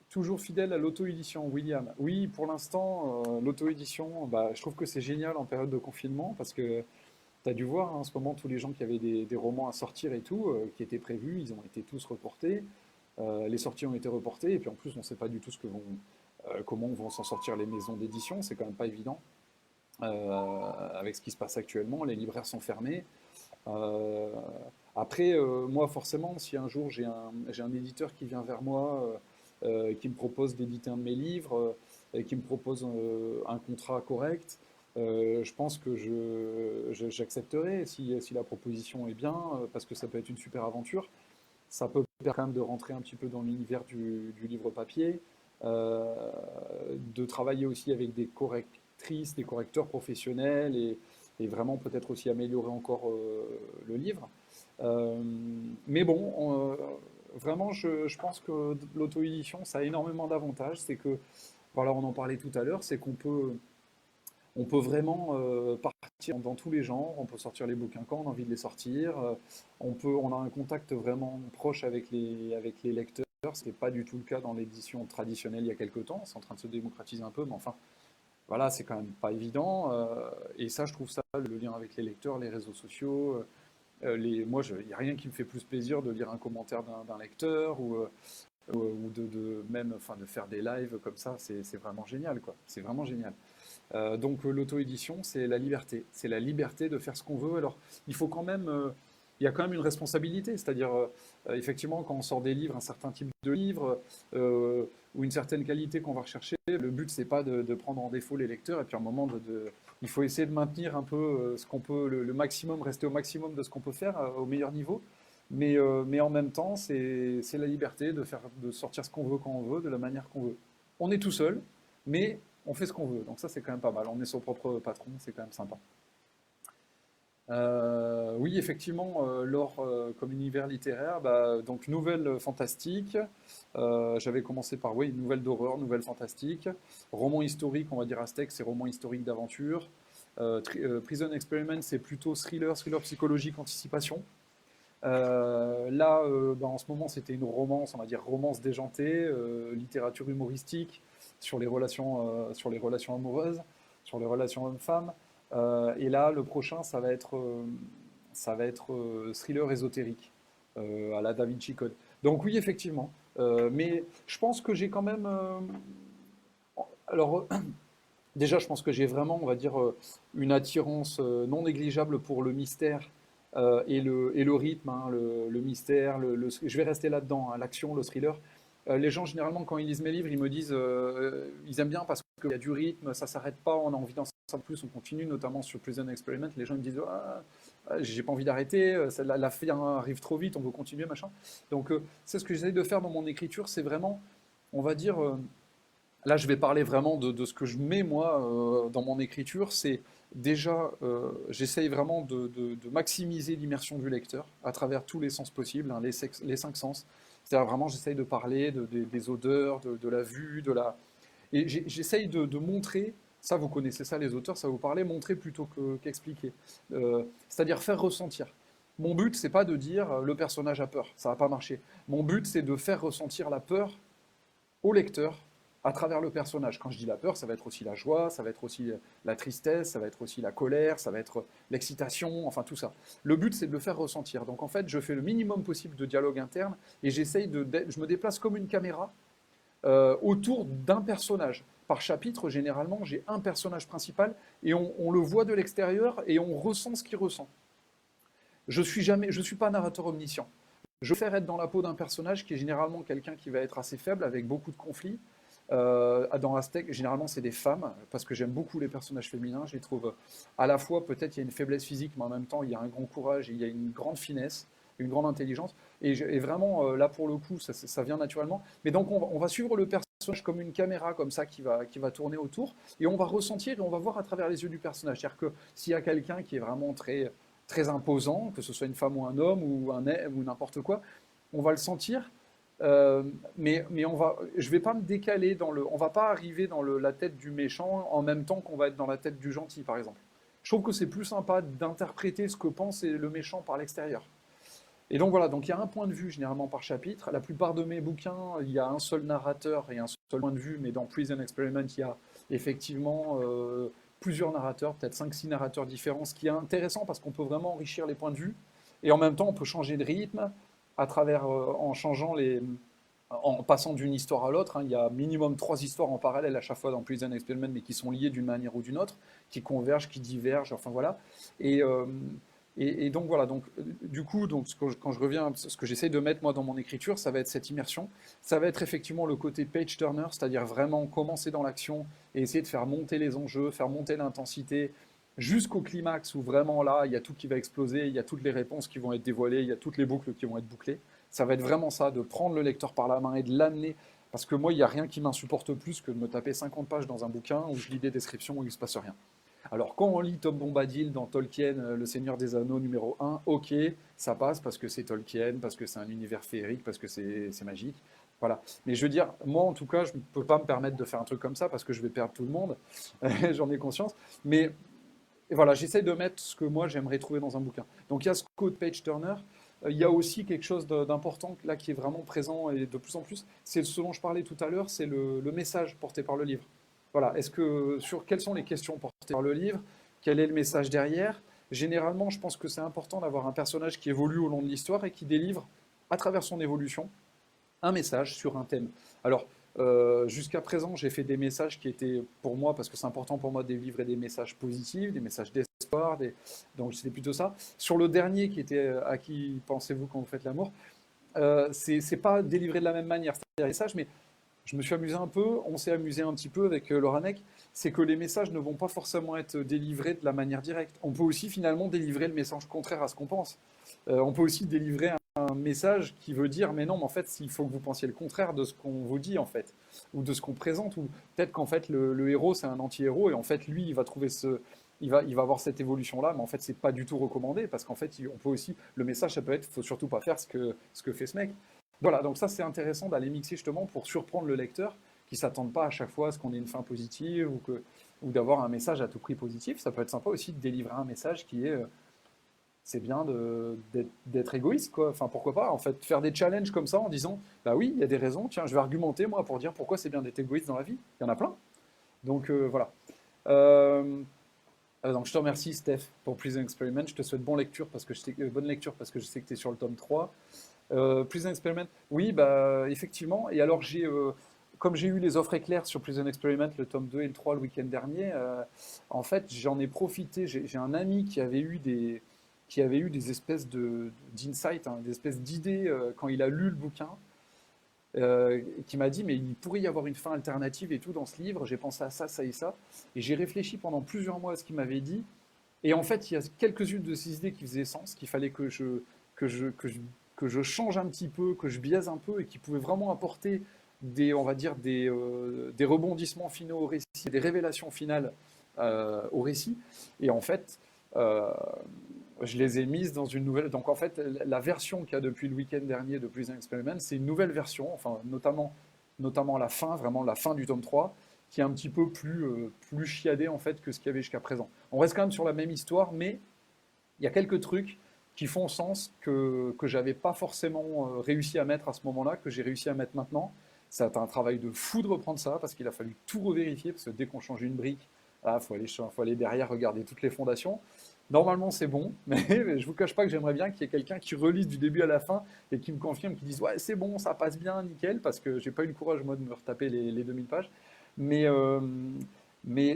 toujours fidèle à l'auto-édition, William. Oui, pour l'instant, l'auto-édition, bah, je trouve que c'est génial en période de confinement parce que tu as dû voir hein, en ce moment tous les gens qui avaient des romans à sortir et tout, qui étaient prévus, ils ont été tous reportés. Les sorties ont été reportées et puis en plus, on ne sait pas du tout comment vont s'en sortir les maisons d'édition, c'est quand même pas évident. Avec ce qui se passe actuellement, les libraires sont fermés. Euh, Après, moi, forcément, si un jour j'ai un éditeur qui vient vers moi, qui me propose d'éditer un de mes livres, et qui me propose un contrat correct, je pense que j'accepterai si la proposition est bien, parce que ça peut être une super aventure. Ça peut permettre quand même de rentrer un petit peu dans l'univers du livre papier, euh, de travailler aussi avec des correctrices, des correcteurs professionnels et vraiment peut-être aussi améliorer encore le livre. Euh, mais bon, vraiment, je pense que l'auto-édition, ça a énormément d'avantages. C'est que, voilà, on en parlait tout à l'heure, c'est on peut vraiment partir dans tous les genres, on peut sortir les bouquins quand on a envie de les sortir, on a un contact vraiment proche avec les lecteurs, ce n'est pas du tout le cas dans l'édition traditionnelle il y a quelques temps, c'est en train de se démocratiser un peu, mais enfin, voilà, c'est quand même pas évident, et ça, je trouve ça, le lien avec les lecteurs, les réseaux sociaux, moi, il n'y a rien qui me fait plus plaisir de lire un commentaire d'un lecteur ou même enfin, de faire des lives comme ça, c'est vraiment génial, quoi. C'est vraiment génial. Donc l'auto-édition, c'est la liberté. C'est la liberté de faire ce qu'on veut. Alors, il faut quand même, il y a quand même une responsabilité. C'est-à-dire, effectivement, quand on sort des livres, un certain type de livre ou une certaine qualité qu'on va rechercher, le but, c'est pas de prendre en défaut les lecteurs. Et puis, à un moment, il faut essayer de maintenir un peu ce qu'on peut, le maximum, rester au maximum de ce qu'on peut faire au meilleur niveau. Mais en même temps, c'est la liberté de sortir ce qu'on veut quand on veut, de la manière qu'on veut. On est tout seul, mais on fait ce qu'on veut. Donc ça, c'est quand même pas mal. On est son propre patron, c'est quand même sympa. Oui, effectivement, lors comme univers littéraire, bah, donc nouvelle fantastique. J'avais commencé par oui, nouvelle d'horreur, nouvelle fantastique. Roman historique, on va dire Aztec, c'est roman historique d'aventure. Prison Experiment, c'est plutôt thriller psychologique, anticipation. Là, bah, en ce moment, c'était une romance, on va dire romance déjantée, littérature humoristique sur les relations amoureuses, sur les relations hommes-femmes. Et là, le prochain, ça va être thriller ésotérique à la Da Vinci Code. Donc oui, effectivement. Mais je pense que j'ai quand même. Alors, déjà, je pense que j'ai vraiment, on va dire, une attirance non négligeable pour le mystère et le rythme, hein, le mystère. Je vais rester là-dedans, hein, l'action, le thriller. Les gens, généralement, quand ils lisent mes livres, ils me disent ils aiment bien parce qu'il y a du rythme, ça s'arrête pas, on a envie d'en savoir plus, on continue, notamment sur Prison Experiment. Les gens me disent ah, j'ai pas envie d'arrêter, la fin arrive trop vite, on veut continuer, machin. Donc, c'est ce que j'essaie de faire dans mon écriture, c'est vraiment, on va dire, là, je vais parler vraiment de ce que je mets, moi, dans mon écriture. C'est déjà, j'essaye vraiment de maximiser l'immersion du lecteur à travers tous les sens possibles, hein, les cinq sens. C'est-à-dire vraiment, j'essaye de parler des odeurs, de la vue, et j'essaye de montrer, ça vous connaissez ça les auteurs, ça vous parlait, montrer plutôt qu'expliquer. C'est-à-dire faire ressentir. Mon but, c'est pas de dire le personnage a peur, ça va pas marcher. Mon but, c'est de faire ressentir la peur au lecteur à travers le personnage. Quand je dis la peur, ça va être aussi la joie, ça va être aussi la tristesse, ça va être aussi la colère, ça va être l'excitation, enfin tout ça. Le but, c'est de le faire ressentir. Donc en fait, je fais le minimum possible de dialogue interne et je me déplace comme une caméra autour d'un personnage. Par chapitre, généralement, j'ai un personnage principal et on le voit de l'extérieur et on ressent ce qu'il ressent. Je suis pas narrateur omniscient. Je préfère être dans la peau d'un personnage qui est généralement quelqu'un qui va être assez faible, avec beaucoup de conflits. Dans Aztec, généralement, c'est des femmes, parce que j'aime beaucoup les personnages féminins. Je les trouve à la fois, peut-être, il y a une faiblesse physique, mais en même temps, il y a un grand courage, et il y a une grande finesse, une grande intelligence. Et vraiment, là, pour le coup, ça vient naturellement. Mais donc, on va suivre le personnage comme une caméra, comme ça, qui va tourner autour, et on va ressentir, et on va voir à travers les yeux du personnage. C'est-à-dire que s'il y a quelqu'un qui est vraiment très imposant, que ce soit une femme ou un homme, ou n'importe quoi, on va le sentir. Mais je vais pas me décaler on va pas arriver dans la tête du méchant en même temps qu'on va être dans la tête du gentil, par exemple. Je trouve que c'est plus sympa d'interpréter ce que pense le méchant par l'extérieur. Et donc voilà, donc il y a un point de vue généralement par chapitre. La plupart de mes bouquins, il y a un seul narrateur et un seul point de vue, mais dans Prison Experiment, il y a effectivement plusieurs narrateurs, peut-être cinq, six narrateurs différents, ce qui est intéressant parce qu'on peut vraiment enrichir les points de vue. Et en même temps, on peut changer de rythme à travers, en passant d'une histoire à l'autre, hein. Il y a minimum trois histoires en parallèle à chaque fois dans Prison Experiment, mais qui sont liées d'une manière ou d'une autre, qui convergent, qui divergent, enfin voilà. Et, euh, et donc voilà, donc du coup, quand je reviens, ce que j'essaye de mettre moi dans mon écriture, ça va être cette immersion, ça va être effectivement le côté page turner, c'est-à-dire vraiment commencer dans l'action et essayer de faire monter les enjeux, faire monter l'intensité jusqu'au climax où vraiment là, il y a tout qui va exploser, il y a toutes les réponses qui vont être dévoilées, il y a toutes les boucles qui vont être bouclées. Ça va être vraiment ça, de prendre le lecteur par la main et de l'amener. Parce que moi, il n'y a rien qui m'insupporte plus que de me taper 50 pages dans un bouquin où je lis des descriptions où il ne se passe rien. Alors, quand on lit Tom Bombadil dans Tolkien, Le Seigneur des Anneaux numéro 1, ok, ça passe parce que c'est Tolkien, parce que c'est un univers féerique, parce que c'est magique. Voilà. Mais je veux dire, moi en tout cas, je ne peux pas me permettre de faire un truc comme ça parce que je vais perdre tout le monde, j'en ai conscience. Mais voilà, j'essaie de mettre ce que moi j'aimerais trouver dans un bouquin. Donc il y a ce code page turner. Il y a aussi quelque chose d'important là qui est vraiment présent et de plus en plus. C'est ce dont je parlais tout à l'heure, c'est le message porté par le livre. Voilà, quelles sont les questions portées par le livre? Quel est le message derrière? Généralement, je pense que c'est important d'avoir un personnage qui évolue au long de l'histoire et qui délivre, à travers son évolution, un message sur un thème. Alors, jusqu'à présent, j'ai fait des messages qui étaient pour moi, parce que c'est important pour moi de délivrer des messages positifs, des messages d'espoir, donc c'était plutôt ça. Sur le dernier qui était à qui pensez-vous quand vous faites l'amour, c'est pas délivré de la même manière, c'est un message, mais je me suis amusé un peu, on s'est amusé un petit peu avec Loranek, c'est que les messages ne vont pas forcément être délivrés de la manière directe. On peut aussi finalement délivrer le message contraire à ce qu'on pense. On peut aussi délivrer un message qui veut dire mais non, mais en fait, il faut que vous pensiez le contraire de ce qu'on vous dit en fait, ou de ce qu'on présente, ou peut-être qu'en fait le héros c'est un anti-héros et en fait lui il va trouver il va avoir cette évolution là, mais en fait c'est pas du tout recommandé parce qu'en fait on peut aussi le message ça peut être faut surtout pas faire ce que fait ce mec. Voilà, donc ça c'est intéressant d'aller mixer justement pour surprendre le lecteur qui ne s'attende pas à chaque fois à ce qu'on ait une fin positive ou d'avoir un message à tout prix positif. Ça peut être sympa aussi de délivrer un message qui est c'est bien d'être égoïste, quoi. Enfin, pourquoi pas, en fait, faire des challenges comme ça en disant, bah oui, il y a des raisons, tiens, je vais argumenter, moi, pour dire pourquoi c'est bien d'être égoïste dans la vie. Il y en a plein. Donc, voilà. Euh, donc, je te remercie, Steph, pour Prison Experiment. Je te souhaite bonne lecture parce que je sais que tu es sur le tome 3. Prison Experiment, oui, bah, effectivement. Et alors, comme j'ai eu les offres éclairs sur Prison Experiment, le tome 2 et le 3 le week-end dernier, en fait, j'en ai profité. J'ai un ami qui avait eu des espèces d'insights, hein, des espèces d'idées quand il a lu le bouquin, qui m'a dit, mais il pourrait y avoir une fin alternative et tout dans ce livre. J'ai pensé à ça, ça et ça. Et j'ai réfléchi pendant plusieurs mois à ce qu'il m'avait dit. Et en fait, il y a quelques-unes de ces idées qui faisaient sens, qu'il fallait que je, que je, que je change un petit peu, que je biaise un peu, et qui pouvaient vraiment apporter on va dire, des rebondissements finaux au récit, des révélations finales au récit. Et en fait, euh, je les ai mises dans une nouvelle. Donc en fait, la version qu'il y a depuis le week-end dernier de Prison Experiment, c'est une nouvelle version, enfin notamment la fin, vraiment la fin du tome 3, qui est un petit peu plus chiadée en fait que ce qu'il y avait jusqu'à présent. On reste quand même sur la même histoire, mais il y a quelques trucs qui font sens que j'avais pas forcément réussi à mettre à ce moment-là, que j'ai réussi à mettre maintenant. Ça a été un travail de fou de reprendre ça, parce qu'il a fallu tout revérifier, parce que dès qu'on change une brique, il faut aller derrière regarder toutes les fondations. Normalement, c'est bon, mais je ne vous cache pas que j'aimerais bien qu'il y ait quelqu'un qui relise du début à la fin et qui me confirme, qui dise ouais, c'est bon, ça passe bien, nickel, parce que j'ai pas eu le courage, moi, de me retaper les 2000 pages. Mais,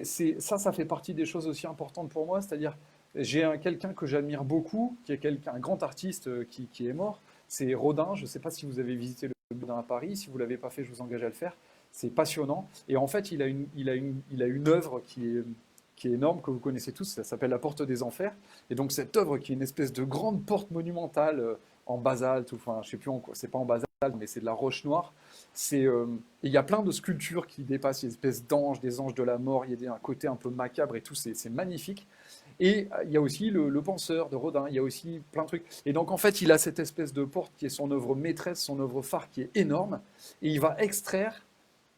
ça fait partie des choses aussi importantes pour moi, c'est-à-dire j'ai quelqu'un que j'admire beaucoup, qui est un grand artiste qui est mort, c'est Rodin. Je ne sais pas si vous avez visité le Rodin à Paris. Si vous ne l'avez pas fait, je vous engage à le faire. C'est passionnant. Et en fait, il a une œuvre qui est énorme, que vous connaissez tous. Ça s'appelle La Porte des Enfers. Et donc, cette œuvre qui est une espèce de grande porte monumentale en basalte, enfin, je sais plus en quoi, c'est pas en basalte, mais c'est de la roche noire. Il y a plein de sculptures qui dépassent, il y a des espèces d'anges, des anges de la mort, il y a un côté un peu macabre et tout, c'est magnifique. Et il y a aussi le penseur de Rodin, il y a aussi plein de trucs. Et donc en fait, il a cette espèce de porte qui est son œuvre maîtresse, son œuvre phare qui est énorme, et il va extraire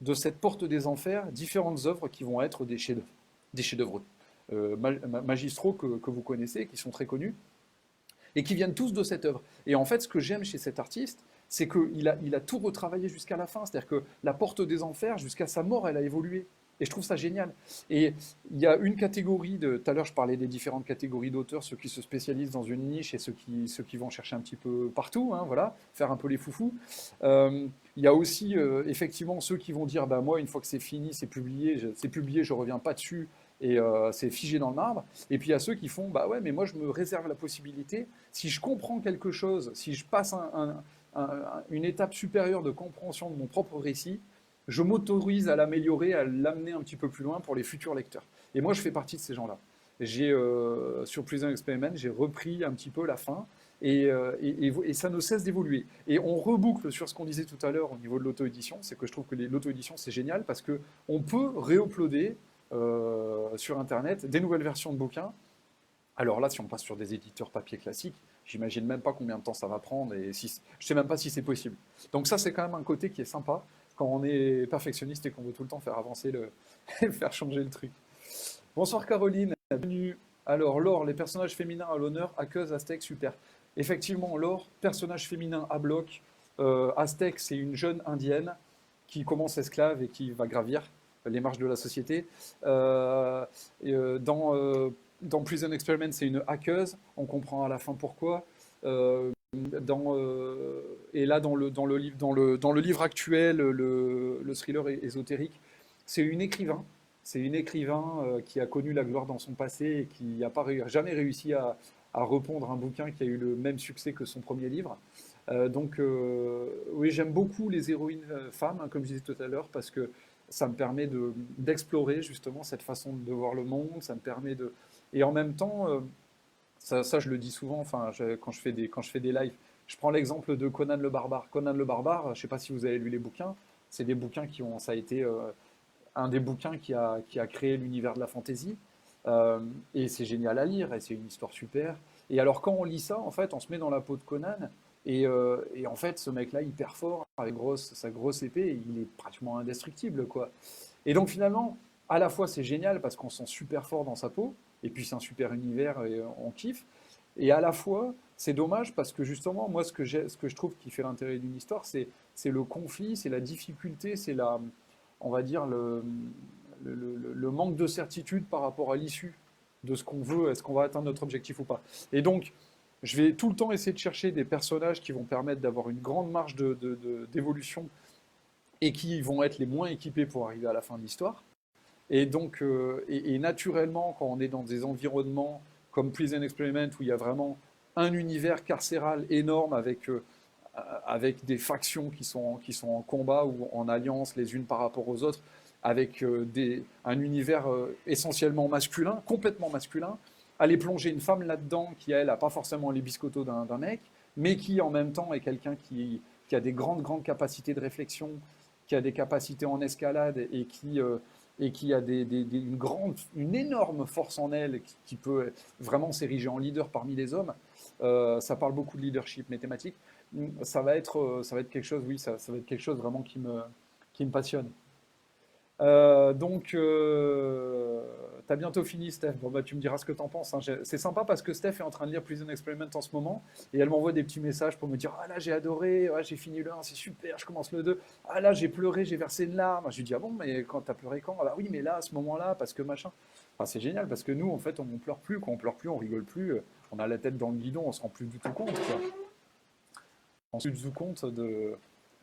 de cette porte des enfers différentes œuvres qui vont être des chefs-d'œuvre magistraux que vous connaissez, qui sont très connus, et qui viennent tous de cette œuvre. Et en fait, ce que j'aime chez cet artiste, c'est qu'il a tout retravaillé jusqu'à la fin. C'est-à-dire que la porte des enfers, jusqu'à sa mort, elle a évolué. Et je trouve ça génial. Et il y a une catégorie tout à l'heure, je parlais des différentes catégories d'auteurs, ceux qui se spécialisent dans une niche et ceux qui vont chercher un petit peu partout, hein, voilà, faire un peu les foufous. Il y a aussi effectivement ceux qui vont dire, bah moi, une fois que c'est fini, c'est publié, je reviens pas dessus et c'est figé dans le marbre. Et puis il y a ceux qui font, bah ouais, mais moi je me réserve la possibilité, si je comprends quelque chose, si je passe une étape supérieure de compréhension de mon propre récit, je m'autorise à l'améliorer, à l'amener un petit peu plus loin pour les futurs lecteurs. Et moi, je fais partie de ces gens-là. Sur Prison Experiment, j'ai repris un petit peu la fin, et ça ne cesse d'évoluer. Et on reboucle sur ce qu'on disait tout à l'heure au niveau de l'auto-édition, c'est que je trouve que l'auto-édition, c'est génial, parce qu'on peut réuploader sur Internet des nouvelles versions de bouquins. Alors là, si on passe sur des éditeurs papier classiques, j'imagine même pas combien de temps ça va prendre, et je sais même pas si c'est possible. Donc ça, c'est quand même un côté qui est sympa quand on est perfectionniste et qu'on veut tout le temps faire avancer faire changer le truc. Bonsoir Caroline, bienvenue. Alors Laure, les personnages féminins à l'honneur, Aqueuse, Aztèque, super. Effectivement, Laure, personnage féminin à bloc. Aztèque, c'est une jeune indienne qui commence esclave et qui va gravir les marches de la société. Dans Prison Experiment, c'est une hackeuse. On comprend à la fin pourquoi. Et là, dans le livre actuel, le thriller ésotérique, c'est une écrivain. C'est une écrivain qui a connu la gloire dans son passé et qui n'a pas jamais réussi à repondre un bouquin qui a eu le même succès que son premier livre. Donc, oui, j'aime beaucoup les héroïnes femmes, hein, comme je disais tout à l'heure, parce que ça me permet d'explorer justement cette façon de voir le monde. Ça me permet de. Et en même temps, ça, je le dis souvent, enfin, quand je fais des lives, je prends l'exemple de Conan le Barbare. Conan le Barbare, je ne sais pas si vous avez lu les bouquins, c'est des bouquins ça a été un des bouquins qui a créé l'univers de la fantasy. Et c'est génial à lire, et c'est une histoire super. Et alors, quand on lit ça, en fait, on se met dans la peau de Conan, et en fait, ce mec-là, hyper fort, avec sa grosse épée, il est pratiquement indestructible, quoi. Et donc, finalement, à la fois, c'est génial parce qu'on se sent super fort dans sa peau, et puis c'est un super univers et on kiffe. Et à la fois, c'est dommage parce que justement, moi, ce que je trouve qui fait l'intérêt d'une histoire, c'est le conflit, c'est la difficulté, c'est la, on va dire, le manque de certitude par rapport à l'issue de ce qu'on veut, est-ce qu'on va atteindre notre objectif ou pas. Et donc, je vais tout le temps essayer de chercher des personnages qui vont permettre d'avoir une grande marge d'évolution et qui vont être les moins équipés pour arriver à la fin de l'histoire. Et donc, et naturellement, quand on est dans des environnements comme Prison Experiment, où il y a vraiment un univers carcéral énorme avec des factions qui sont en combat ou en alliance les unes par rapport aux autres, avec un univers essentiellement masculin, complètement masculin, aller plonger une femme là-dedans qui, elle, n'a pas forcément les biscottos d'un mec, mais qui, en même temps, est quelqu'un qui a des grandes capacités de réflexion, qui a des capacités en escalade et qui a une énorme force en elle qui peut vraiment s'ériger en leader parmi les hommes. Ça parle beaucoup de leadership mathématique. Ça va être quelque chose, oui, ça va être quelque chose vraiment qui me passionne. Donc, t'as bientôt fini, Steph. Bon, bah, tu me diras ce que t'en penses, hein. C'est sympa parce que Steph est en train de lire Prison Experiment en ce moment et elle m'envoie des petits messages pour me dire: ah là, j'ai adoré, ah, j'ai fini le 1, c'est super, je commence le 2. Ah là, j'ai pleuré, j'ai versé une larme. Je lui dis: ah bon, mais quand t'as pleuré quand? Ah bah oui, mais là, à ce moment-là, parce que machin. Enfin, c'est génial parce que nous, en fait, on pleure plus. Quand on pleure plus, on rigole plus. On a la tête dans le guidon, on se rend plus du tout compte, quoi. On se rend plus du tout compte de.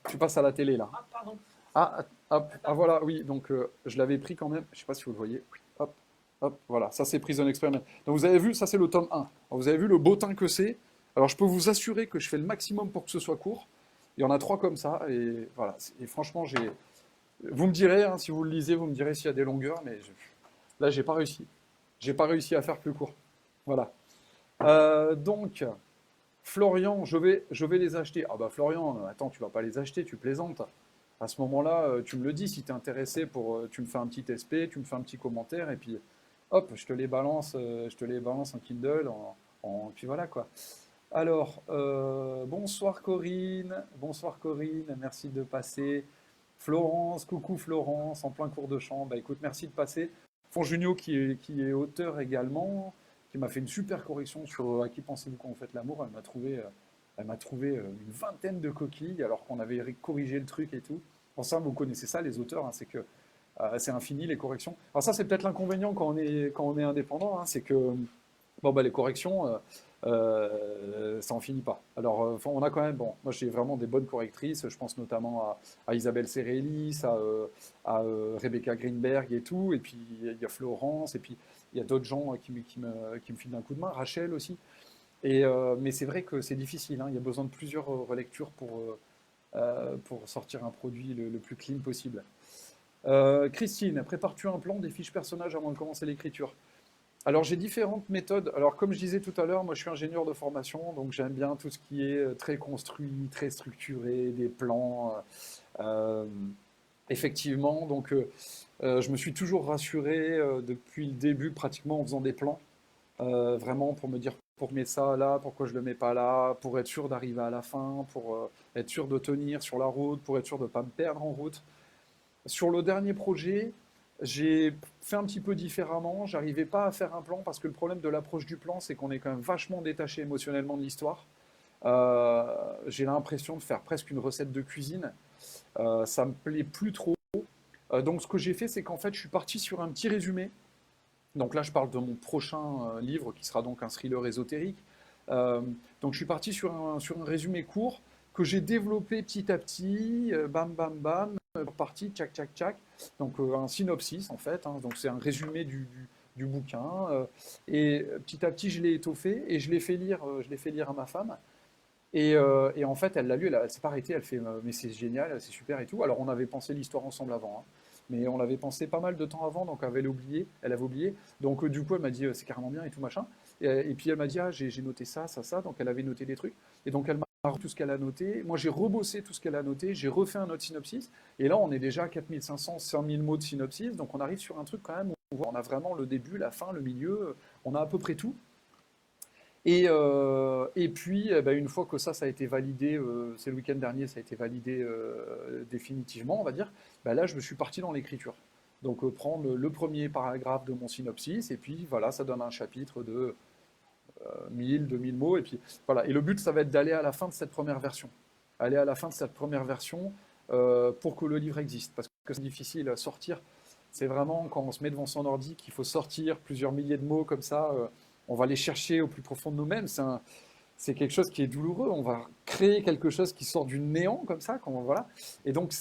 Tu passes à la télé là. Ah, pardon. Ah, hop, ah voilà, oui, donc je l'avais pris quand même, je sais pas si vous le voyez, oui, hop, hop, voilà, ça c'est Prison Experiment. Donc vous avez vu, ça c'est le tome 1. Alors, vous avez vu le beau teint que c'est. Alors je peux vous assurer que je fais le maximum pour que ce soit court. Il y en a 3 comme ça, et voilà, et franchement, vous me direz, hein, si vous le lisez, vous me direz s'il y a des longueurs, mais là j'ai pas réussi. J'ai pas réussi à faire plus court. Voilà. Donc, Florian, je vais les acheter. Ah bah Florian, attends, tu vas pas les acheter, tu plaisantes. À ce moment-là, tu me le dis, si tu es intéressé tu me fais un petit SP, tu me fais un petit commentaire, et puis hop, je te les balance en Kindle, puis voilà quoi. Alors, bonsoir Corinne, merci de passer. Florence, coucou Florence, en plein cours de chant, bah écoute, merci de passer. Fonjunio qui est auteur également, qui m'a fait une super correction sur À qui pensez-vous quand vous faites l'amour, elle m'a trouvé une vingtaine de coquilles alors qu'on avait corrigé le truc et tout. Pour ça, vous connaissez ça, les auteurs, hein, c'est que c'est infini les corrections. Alors ça, c'est peut-être l'inconvénient quand on est indépendant, hein, c'est que bon, bah, les corrections, ça en finit pas. Alors, on a quand même, bon, moi j'ai vraiment des bonnes correctrices, je pense notamment à Isabelle Serelis, Rebecca Greenberg et tout, et puis il y a Florence, et puis il y a d'autres gens qui me filent un coup de main, Rachel aussi. Mais c'est vrai que c'est difficile, hein, il y a besoin de plusieurs relectures pour sortir un produit le plus clean possible. Christine, prépares-tu un plan des fiches personnages avant de commencer l'écriture? Alors j'ai différentes méthodes. Alors comme je disais tout à l'heure, moi je suis ingénieur de formation, donc j'aime bien tout ce qui est très construit, très structuré, des plans. Euh, Effectivement, donc je me suis toujours rassuré depuis le début pratiquement en faisant des plans, vraiment pour me dire pour mettre ça là, pourquoi je le mets pas là, pour être sûr d'arriver à la fin, pour être sûr de tenir sur la route, pour être sûr de ne pas me perdre en route. Sur le dernier projet, j'ai fait un petit peu différemment. J'arrivais pas à faire un plan parce que le problème de l'approche du plan, c'est qu'on est quand même vachement détaché émotionnellement de l'histoire. Euh, j'ai l'impression de faire presque une recette de cuisine. Ça me plaît plus trop. Donc ce que j'ai fait, c'est qu'en fait, je suis parti sur un petit résumé. Donc là, je parle de mon prochain livre qui sera donc un thriller ésotérique. Euh, donc je suis parti sur un résumé court que j'ai développé petit à petit, bam bam bam, parti, tchac tchac tchac. Donc un synopsis en fait, hein. Donc c'est un résumé du bouquin. Et petit à petit, je l'ai étoffé et je l'ai fait lire à ma femme. Et en fait, elle l'a lu, elle s'est pas arrêtée, elle fait mais c'est génial, c'est super et tout. Alors on avait pensé l'histoire ensemble avant, hein, mais on l'avait pensé pas mal de temps avant, donc elle avait oublié. Donc du coup, elle m'a dit c'est carrément bien et tout machin. Et puis elle m'a dit ah j'ai noté ça, ça, ça. Donc elle avait noté des trucs. Et donc elle m'a repris tout ce qu'elle a noté. Moi j'ai rebossé tout ce qu'elle a noté, j'ai refait un autre synopsis. Et là on est déjà à 4500, 5000 mots de synopsis. Donc on arrive sur un truc quand même où on a vraiment le début, la fin, le milieu. On a à peu près tout. Et puis, eh ben, une fois que ça a été validé, c'est le week-end dernier, ça a été validé définitivement, on va dire, ben là, je me suis parti dans l'écriture. Donc, prendre le premier paragraphe de mon synopsis, et puis voilà, ça donne un chapitre de 1000, 2000 mots, et puis voilà. Et le but, ça va être d'aller à la fin de cette première version. Aller à la fin de cette première version pour que le livre existe. Parce que c'est difficile à sortir. C'est vraiment quand on se met devant son ordi qu'il faut sortir plusieurs milliers de mots comme ça. On va les chercher au plus profond de nous-mêmes. C'est quelque chose qui est douloureux. On va créer quelque chose qui sort du néant comme ça. Voilà. Et donc,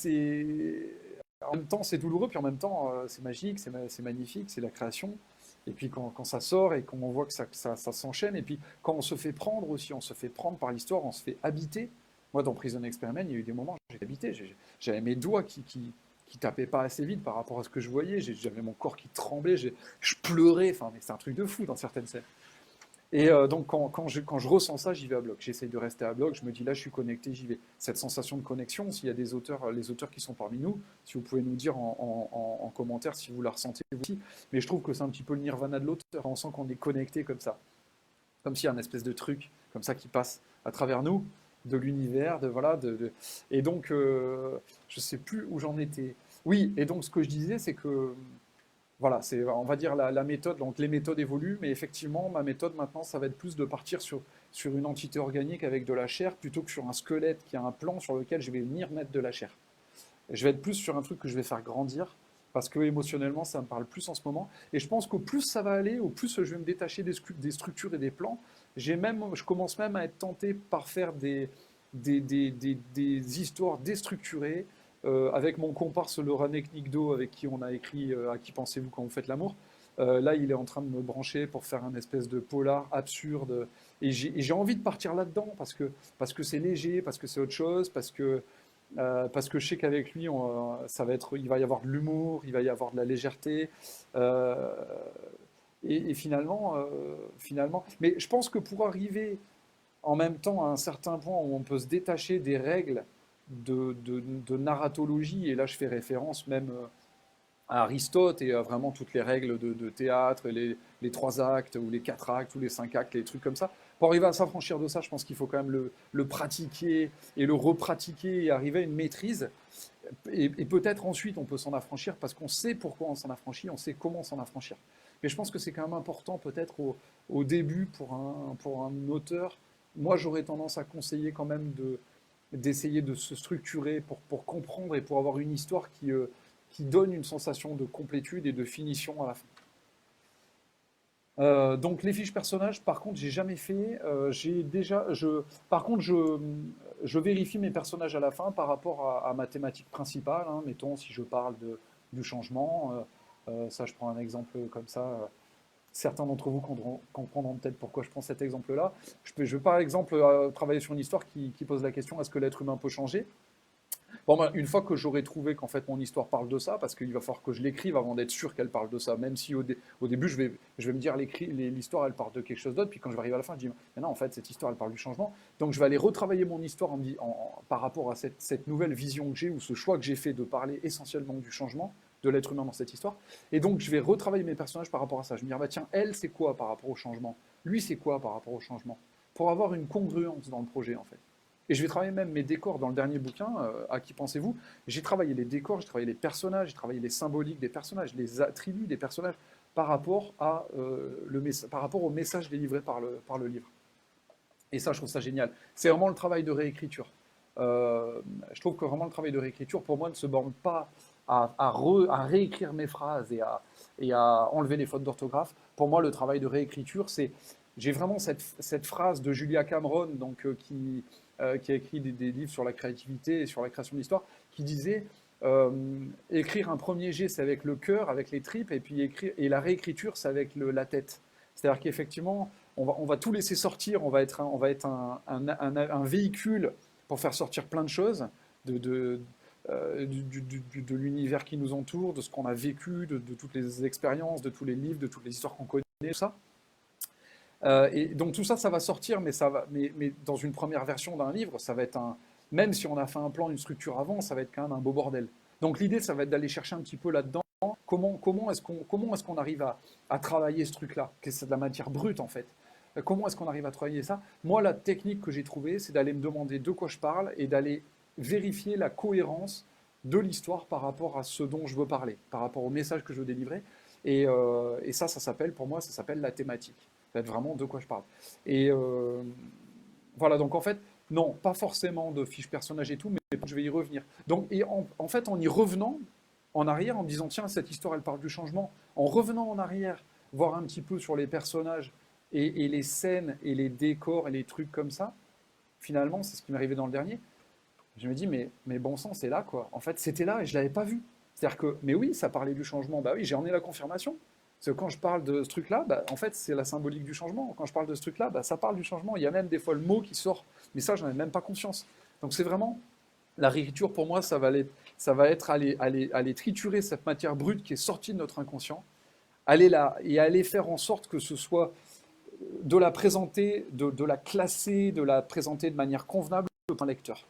en même temps, c'est douloureux, puis en même temps, c'est magique, c'est magnifique, c'est la création. Et puis quand ça sort et qu'on voit que ça s'enchaîne, et puis quand on se fait prendre aussi, on se fait prendre par l'histoire, on se fait habiter. Moi, dans Prison Experiment, il y a eu des moments où j'ai habité. J'avais mes doigts qui tapaient pas assez vite par rapport à ce que je voyais. J'avais mon corps qui tremblait, je pleurais. Enfin, mais c'est un truc de fou dans certaines scènes. Et donc, quand je ressens ça, j'y vais à bloc. J'essaye de rester à bloc. Je me dis, là, je suis connecté, j'y vais. Cette sensation de connexion, s'il y a des auteurs, les auteurs qui sont parmi nous, si vous pouvez nous dire en commentaire si vous la ressentez vous aussi. Mais je trouve que c'est un petit peu le nirvana de l'auteur. On sent qu'on est connecté comme ça. Comme s'il y a un espèce de truc comme ça qui passe à travers nous, de l'univers, voilà. Et donc, je ne sais plus où j'en étais. Oui, et donc, ce que je disais, c'est que voilà, c'est, on va dire, la méthode. Donc les méthodes évoluent, mais effectivement, ma méthode maintenant, ça va être plus de partir sur une entité organique avec de la chair plutôt que sur un squelette qui a un plan sur lequel je vais venir mettre de la chair. Je vais être plus sur un truc que je vais faire grandir parce que émotionnellement, ça me parle plus en ce moment. Et je pense qu'au plus ça va aller, au plus je vais me détacher des structures et des plans. Je commence même à être tenté par faire des histoires déstructurées, avec mon comparse Laurent Nikdo, avec qui on a écrit À qui pensez-vous quand vous faites l'amour. Là, il est en train de me brancher pour faire un espèce de polar absurde. Et j'ai envie de partir là-dedans parce que c'est léger, parce que c'est autre chose, parce que je sais qu'avec lui, il va y avoir de l'humour, il va y avoir de la légèreté. Euh, et finalement, mais je pense que pour arriver en même temps à un certain point où on peut se détacher des règles de narratologie, et là je fais référence même à Aristote et à vraiment toutes les règles de théâtre, les trois actes ou les quatre actes ou les cinq actes, les trucs comme ça. Pour arriver à s'affranchir de ça, je pense qu'il faut quand même le pratiquer et le repratiquer et arriver à une maîtrise. Et peut-être ensuite on peut s'en affranchir parce qu'on sait pourquoi on s'en affranchit, on sait comment s'en affranchir. Mais je pense que c'est quand même important peut-être au début pour un auteur. Moi j'aurais tendance à conseiller quand même d'essayer de se structurer pour comprendre et pour avoir une histoire qui donne une sensation de complétude et de finition à la fin. Donc les fiches personnages, par contre, j'ai jamais fait. Par contre, je vérifie mes personnages à la fin par rapport à ma thématique principale. Hein. Mettons, si je parle du changement, ça, je prends un exemple comme ça. Certains d'entre vous comprendront peut-être pourquoi je prends cet exemple-là. Je vais par exemple travailler sur une histoire qui pose la question, est-ce que l'être humain peut changer? Bon, ben, une fois que j'aurai trouvé qu'en fait mon histoire parle de ça, parce qu'il va falloir que je l'écrive avant d'être sûr qu'elle parle de ça, même si au début je vais me dire l'histoire elle parle de quelque chose d'autre, puis quand je vais arriver à la fin je dis mais non en fait cette histoire elle parle du changement, donc je vais aller retravailler mon histoire par rapport à cette nouvelle vision que j'ai ou ce choix que j'ai fait de parler essentiellement du changement de l'être humain dans cette histoire, et donc je vais retravailler mes personnages par rapport à ça, je vais me dire bah tiens elle c'est quoi par rapport au changement, lui c'est quoi par rapport au changement, pour avoir une congruence dans le projet en fait. Et je vais travailler même mes décors dans le dernier bouquin, À qui pensez-vous? J'ai travaillé les décors, j'ai travaillé les personnages, j'ai travaillé les symboliques des personnages, les attributs des personnages par rapport, par rapport au message délivré par le livre. Et ça, je trouve ça génial. C'est vraiment le travail de réécriture. Je trouve que vraiment le travail de réécriture, pour moi, ne se borne pas à réécrire mes phrases et à enlever les fautes d'orthographe. Pour moi, le travail de réécriture, c'est... J'ai vraiment cette phrase de Julia Cameron, donc, qui a écrit des livres sur la créativité et sur la création d'histoire, qui disait écrire un premier jet, c'est avec le cœur, avec les tripes, et la réécriture, c'est avec la tête. C'est-à-dire qu'effectivement, on va tout laisser sortir, on va être un véhicule pour faire sortir plein de choses de l'univers qui nous entoure, de ce qu'on a vécu, de toutes les expériences, de tous les livres, de toutes les histoires qu'on connaît, tout ça. Et donc tout ça, ça va sortir, mais dans une première version d'un livre, ça va être même si on a fait un plan, une structure avant, ça va être quand même un beau bordel. Donc l'idée, ça va être d'aller chercher un petit peu là-dedans. Comment est-ce qu'on arrive à travailler ce truc-là? C'est de la matière brute en fait. Comment est-ce qu'on arrive à travailler ça? Moi, la technique que j'ai trouvée, c'est d'aller me demander de quoi je parle et d'aller vérifier la cohérence de l'histoire par rapport à ce dont je veux parler, par rapport au message que je veux délivrer. Et ça s'appelle, pour moi, ça s'appelle la thématique. peut-être vraiment de quoi je parle. Et voilà, donc en fait, non, pas forcément de fiches personnages et tout, mais je vais y revenir. Donc, et en fait, en y revenant en arrière, en me disant, tiens, cette histoire, elle parle du changement, en revenant en arrière, voir un petit peu sur les personnages et les scènes et les décors et les trucs comme ça, finalement, c'est ce qui m'est arrivé dans le dernier. Je me dis, mais bon sang, c'est là, quoi. En fait, c'était là et je ne l'avais pas vu. C'est-à-dire que, mais oui, ça parlait du changement. Bah oui, j'en ai la confirmation. Parce que quand je parle de ce truc-là, bah, en fait, c'est la symbolique du changement. Quand je parle de ce truc-là, bah, ça parle du changement. Il y a même des fois le mot qui sort. Mais ça, j'en ai même pas conscience. Donc c'est vraiment, la réécriture, pour moi, ça va être aller triturer cette matière brute qui est sortie de notre inconscient, aller là et aller faire en sorte que ce soit de la présenter, de la classer, de la présenter de manière convenable pour un lecteur.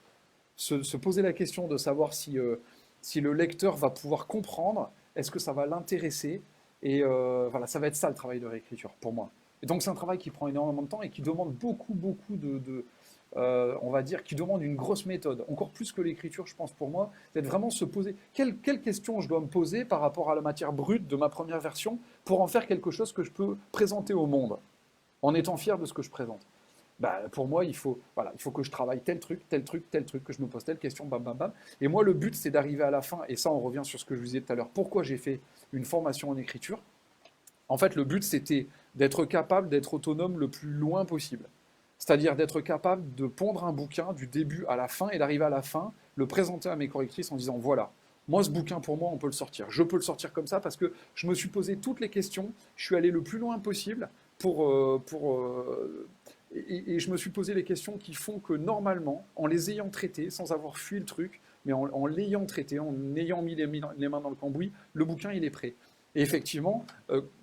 Se poser la question de savoir si le lecteur va pouvoir comprendre, est-ce que ça va l'intéresser, et voilà, ça va être ça le travail de réécriture pour moi. Et donc c'est un travail qui prend énormément de temps et qui demande beaucoup on va dire, qui demande une grosse méthode, encore plus que l'écriture, je pense pour moi, c'est de vraiment se poser quelle question je dois me poser par rapport à la matière brute de ma première version pour en faire quelque chose que je peux présenter au monde en étant fier de ce que je présente. Bah, pour moi, il faut que je travaille tel truc, tel truc, tel truc, que je me pose telle question, bam, bam, bam. Et moi, le but, c'est d'arriver à la fin, et ça, on revient sur ce que je vous disais tout à l'heure, pourquoi j'ai fait une formation en écriture. En fait, le but, c'était d'être capable d'être autonome le plus loin possible. C'est-à-dire d'être capable de pondre un bouquin du début à la fin et d'arriver à la fin, le présenter à mes correctrices en disant, voilà, moi, ce bouquin, pour moi, on peut le sortir. Je peux le sortir comme ça parce que je me suis posé toutes les questions, je suis allé le plus loin possible et je me suis posé les questions qui font que normalement, en les ayant traitées, sans avoir fui le truc, mais en l'ayant traité, en ayant mis les mains dans le cambouis, le bouquin, il est prêt. Et effectivement,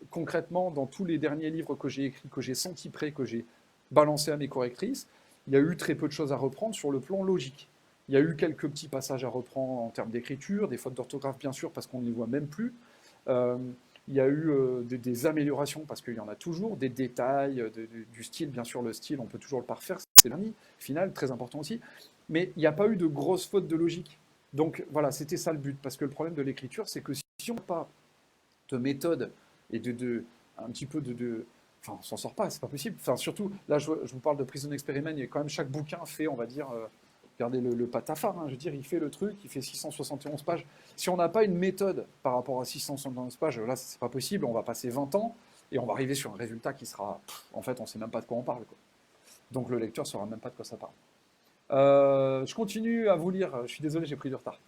concrètement, dans tous les derniers livres que j'ai écrits, que j'ai senti prêts, que j'ai balancés à mes correctrices, il y a eu très peu de choses à reprendre sur le plan logique. Il y a eu quelques petits passages à reprendre en termes d'écriture, des fautes d'orthographe bien sûr, parce qu'on ne les voit même plus. Euh, il y a eu des améliorations, parce qu'il y en a toujours, des détails, du style, bien sûr le style, on peut toujours le parfaire, c'est l'ami, final, très important aussi. Mais il n'y a pas eu de grosses fautes de logique. Donc voilà, c'était ça le but, parce que le problème de l'écriture, c'est que si on n'a pas de méthode et un petit peu enfin, on s'en sort pas, c'est pas possible. Enfin, surtout, là, je vous parle de Prison Experiment, il y a quand même chaque bouquin fait, on va dire, regardez le patafar, hein, je veux dire, il fait le truc, il fait 671 pages. Si on n'a pas une méthode par rapport à 671 pages, là, c'est pas possible, on va passer 20 ans et on va arriver sur un résultat qui sera, en fait, on sait même pas de quoi on parle, quoi. Donc le lecteur saura même pas de quoi ça parle. Je continue à vous lire, je suis désolé, j'ai pris du retard.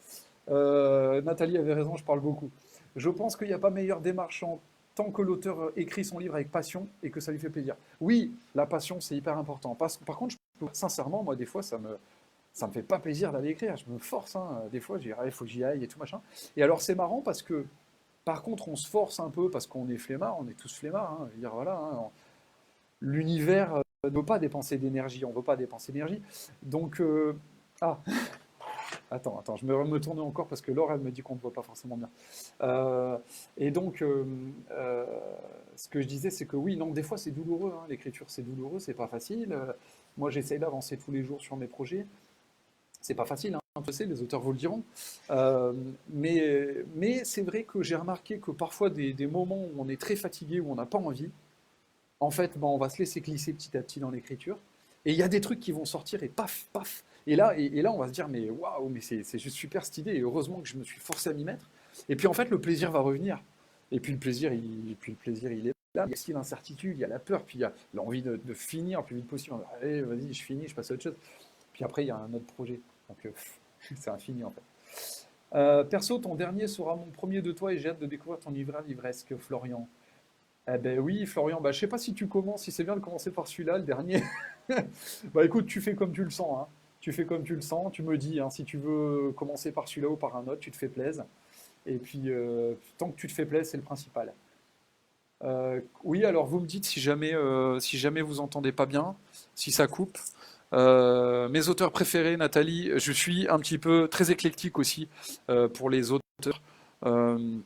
Nathalie avait raison, je parle beaucoup. Je pense qu'il n'y a pas meilleure démarche en tant que l'auteur écrit son livre avec passion et que ça lui fait plaisir. Oui, la passion, c'est hyper important. Par contre, sincèrement, moi, des fois, ça me fait pas plaisir d'aller écrire. Je me force, hein. Des fois, je dis, ah, il faut que j'y aille et tout machin. Et alors, c'est marrant parce que, par contre, on se force un peu parce qu'on est flemmard, on est tous flemmards. Hein. Je veux dire, voilà, hein, l'univers ne veut pas dépenser d'énergie, on ne veut pas dépenser d'énergie. Donc, ah, attends, je me tourne encore parce que Laure, elle me dit qu'on ne voit pas forcément bien. Et donc, ce que je disais, c'est que oui, non, des fois c'est douloureux, hein, l'écriture c'est douloureux, c'est pas facile. Moi, j'essaye d'avancer tous les jours sur mes projets. C'est pas facile, hein, je sais, les auteurs vous le diront. Mais c'est vrai que j'ai remarqué que parfois, des moments où on est très fatigué, où on n'a pas envie, en fait, ben, on va se laisser glisser petit à petit dans l'écriture. Et il y a des trucs qui vont sortir et paf, paf. Et là, on va se dire, mais waouh, mais c'est juste super cette idée. Et heureusement que je me suis forcé à m'y mettre. Et puis en fait, le plaisir va revenir. Et puis le plaisir, il est là. Il y a aussi l'incertitude, il y a la peur, puis il y a l'envie de finir le plus vite possible. Allez, vas-y, je finis, je passe à autre chose. Puis après, il y a un autre projet. Donc c'est infini en fait. Perso, ton dernier sera mon premier de toi et j'ai hâte de découvrir ton livret livresque, Florian. Eh ben oui, Florian, bah, je sais pas si tu commences, si c'est bien de commencer par celui-là, le dernier. Bah écoute, tu fais comme tu le sens, hein. Tu fais comme tu le sens, tu me dis, hein, si tu veux commencer par celui-là ou par un autre, tu te fais plaisir. Et puis, tant que tu te fais plaisir, c'est le principal. Oui, alors vous me dites si jamais vous entendez pas bien, si ça coupe. Mes auteurs préférés, Nathalie, je suis un petit peu très éclectique aussi pour les auteurs. Euh,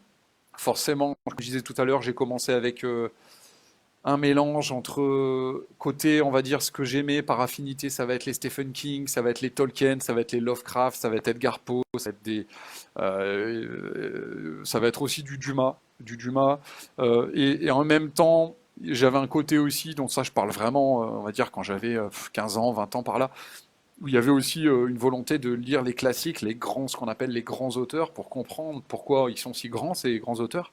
Forcément, comme je disais tout à l'heure, j'ai commencé avec un mélange entre côté, on va dire, ce que j'aimais par affinité, ça va être les Stephen King, ça va être les Tolkien, ça va être les Lovecraft, ça va être Edgar Poe, ça va être aussi du Dumas, et en même temps J'avais un côté aussi, dont ça je parle vraiment, on va dire quand j'avais 15 ans, 20 ans par là, où il y avait aussi une volonté de lire les classiques, les grands, ce qu'on appelle les grands auteurs, pour comprendre pourquoi ils sont si grands, ces grands auteurs.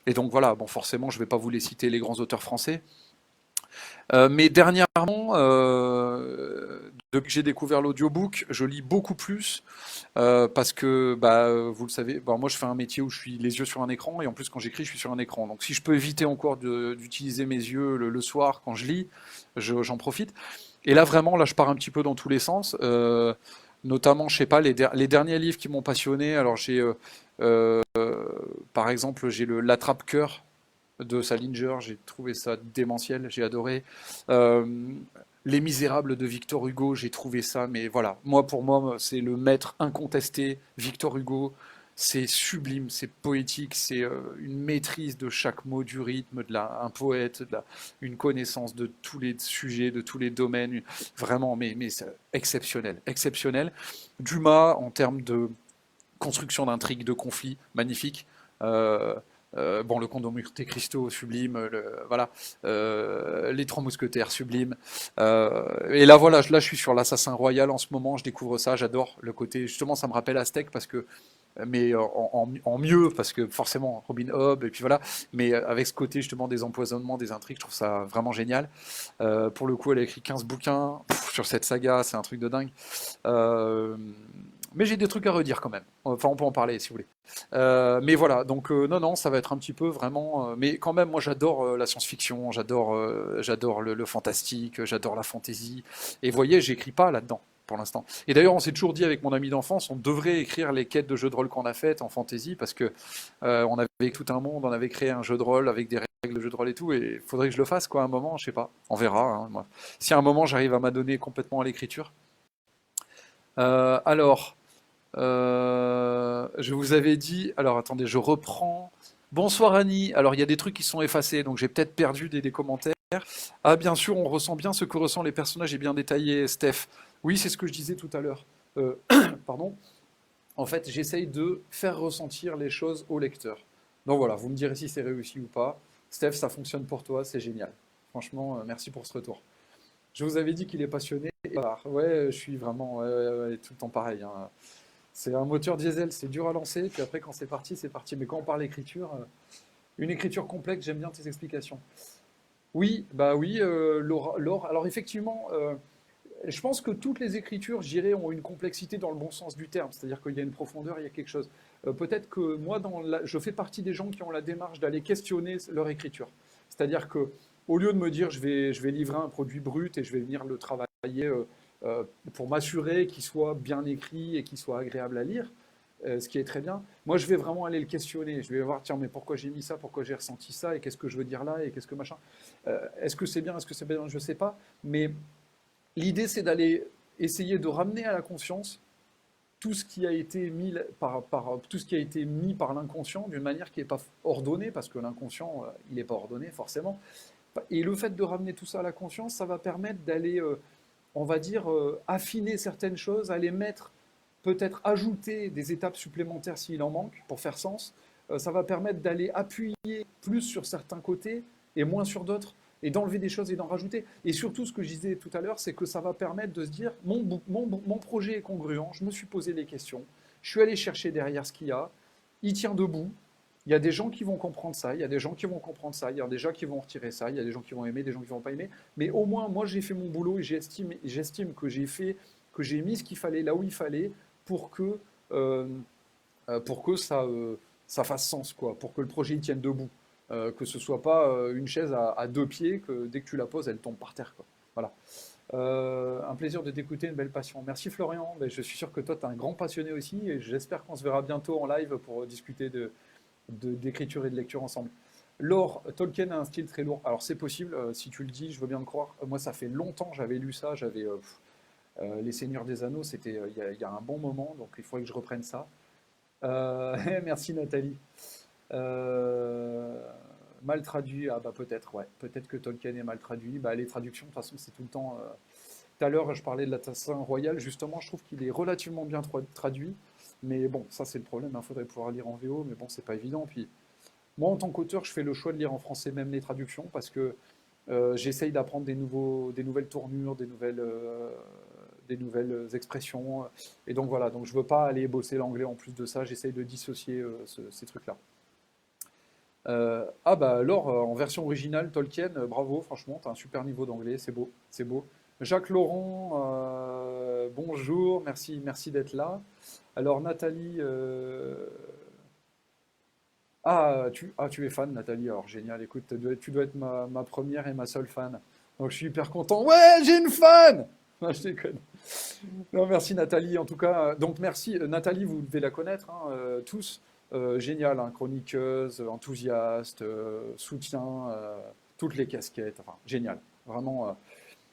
Et donc voilà, bon forcément je ne vais pas vous les citer, les grands auteurs français. Mais dernièrement, depuis que j'ai découvert l'audiobook, je lis beaucoup plus parce que, bah, vous le savez, bon, moi je fais un métier où je suis les yeux sur un écran et en plus quand j'écris, je suis sur un écran. Donc si je peux éviter encore d'utiliser mes yeux le soir quand je lis, j'en profite. Et là vraiment, là je pars un petit peu dans tous les sens. Notamment, je sais pas, les derniers livres qui m'ont passionné. Alors j'ai, euh, par exemple, j'ai le L'Attrape-cœur de Salinger, j'ai trouvé ça démentiel, j'ai adoré. Euh, Les Misérables de Victor Hugo, j'ai trouvé ça, mais voilà, moi pour moi, c'est le maître incontesté, Victor Hugo. C'est sublime, c'est poétique, c'est une maîtrise de chaque mot, du rythme, un poète, une connaissance de tous les sujets, de tous les domaines, vraiment, mais c'est exceptionnel, exceptionnel. Dumas, en termes de construction d'intrigues, de conflits, magnifique. Euh, bon, le Comte de Monte Cristo, sublime, voilà, les Trois Mousquetaires, sublime. Et là, voilà, là, je suis sur l'Assassin Royal en ce moment, je découvre ça, j'adore le côté, justement, ça me rappelle Aztec parce que, mais en mieux, parce que forcément, Robin Hood, et puis voilà, mais avec ce côté justement des empoisonnements, des intrigues, je trouve ça vraiment génial. Pour le coup, elle a écrit 15 bouquins sur cette saga, c'est un truc de dingue. Euh, mais j'ai des trucs à redire quand même. Enfin, on peut en parler si vous voulez. Mais voilà, donc non, non, ça va être un petit peu vraiment. Mais quand même, moi, j'adore la science-fiction, j'adore le fantastique, j'adore la fantasy. Et vous voyez, j'écris pas là-dedans pour l'instant. Et d'ailleurs, on s'est toujours dit avec mon ami d'enfance, on devrait écrire les quêtes de jeux de rôle qu'on a faites en fantasy parce que on avait tout un monde, on avait créé un jeu de rôle avec des règles de jeu de rôle et tout. Et il faudrait que je le fasse quoi, à un moment, je sais pas. On verra. Hein, moi. Si à un moment j'arrive à m'adonner complètement à l'écriture. Alors. Je vous avais dit. Alors attendez, je reprends. Bonsoir Annie. Alors il y a des trucs qui sont effacés, donc j'ai peut-être perdu des commentaires. Ah bien sûr, on ressent bien ce que ressentent les personnages et bien détaillé, Steph. Oui, c'est ce que je disais tout à l'heure. Pardon. En fait, j'essaye de faire ressentir les choses au lecteur. Donc voilà, vous me direz si c'est réussi ou pas. Steph, ça fonctionne pour toi, c'est génial. Franchement, merci pour ce retour. Je vous avais dit qu'il est passionné. Et voilà. Ouais, je suis vraiment ouais, tout le temps pareil. Hein. C'est un moteur diesel, c'est dur à lancer, puis après quand c'est parti, c'est parti. Mais quand on parle écriture, une écriture complexe, j'aime bien tes explications. Oui, bah oui, Laura, Laure. Alors effectivement, je pense que toutes les écritures, je dirais, ont une complexité dans le bon sens du terme, c'est-à-dire qu'il y a une profondeur, il y a quelque chose. Peut-être que moi, je fais partie des gens qui ont la démarche d'aller questionner leur écriture. C'est-à-dire que au lieu de me dire je vais livrer un produit brut et je vais venir le travailler pour m'assurer qu'il soit bien écrit et qu'il soit agréable à lire, ce qui est très bien. Moi, je vais vraiment aller le questionner. Je vais voir, tiens, mais pourquoi j'ai mis ça, pourquoi j'ai ressenti ça, et qu'est-ce que je veux dire là, et qu'est-ce que machin. Est-ce que c'est bien, est-ce que c'est bien, je ne sais pas. Mais l'idée, c'est d'aller essayer de ramener à la conscience tout ce qui a été mis tout ce qui a été mis par l'inconscient d'une manière qui n'est pas ordonnée, parce que l'inconscient, il n'est pas ordonné forcément. Et le fait de ramener tout ça à la conscience, ça va permettre d'aller, on va dire, affiner certaines choses, aller mettre, peut-être ajouter des étapes supplémentaires s'il en manque pour faire sens. Ça va permettre d'aller appuyer plus sur certains côtés et moins sur d'autres, et d'enlever des choses et d'en rajouter. Et surtout, ce que je disais tout à l'heure, c'est que ça va permettre de se dire, mon projet est congruent, je me suis posé les questions, je suis allé chercher derrière ce qu'il y a, il tient debout, il y a des gens qui vont comprendre ça, il y a des gens qui vont comprendre ça, il y a des gens qui vont retirer ça, il y a des gens qui vont aimer, des gens qui ne vont pas aimer. Mais au moins, moi, j'ai fait mon boulot et j'estime que que j'ai mis ce qu'il fallait là où il fallait pour que, euh, pour que ça fasse sens, quoi, pour que le projet il tienne debout. Que ce soit pas une chaise à deux pieds, que dès que tu la poses, elle tombe par terre, quoi. Voilà. Un plaisir de t'écouter, une belle passion. Merci Florian, ben, je suis sûr que toi, tu es un grand passionné aussi, et j'espère qu'on se verra bientôt en live pour discuter d'écriture et de lecture ensemble. Laure, Tolkien a un style très lourd. Alors c'est possible, si tu le dis, je veux bien le croire. Moi, ça fait longtemps que j'avais lu ça. J'avais Les Seigneurs des Anneaux, c'était il y a un bon moment, donc il faudrait que je reprenne ça. Merci Nathalie. Euh, Mal traduit, ah bah peut-être, ouais. Peut-être que Tolkien est mal traduit. Bah, les traductions, de toute façon, c'est tout le temps. Tout à l'heure, je parlais de l'Assassin Royal. Justement, je trouve qu'il est relativement bien traduit. Mais bon, ça, c'est le problème. Il faudrait pouvoir lire en VO, mais bon, c'est pas évident. Puis Moi, en tant qu'auteur, je fais le choix de lire en français même les traductions parce que j'essaye d'apprendre des nouvelles tournures, des nouvelles expressions. Et donc voilà, donc je veux pas aller bosser l'anglais en plus de ça, j'essaye de dissocier ces trucs-là. Ah bah alors, en version originale, Tolkien, bravo, franchement, t'as un super niveau d'anglais, c'est beau, c'est beau. Jacques Laurent, bonjour, merci d'être là. Alors Nathalie, tu es fan, Nathalie, alors génial, écoute, tu dois être ma première et ma seule fan. Donc je suis hyper content. Ouais, j'ai une fan! Non, je déconne. Non, merci Nathalie, en tout cas. Donc merci, Nathalie, vous devez la connaître, hein, tous. Génial, hein, chroniqueuse, enthousiaste, soutien, toutes les casquettes, enfin, génial, vraiment.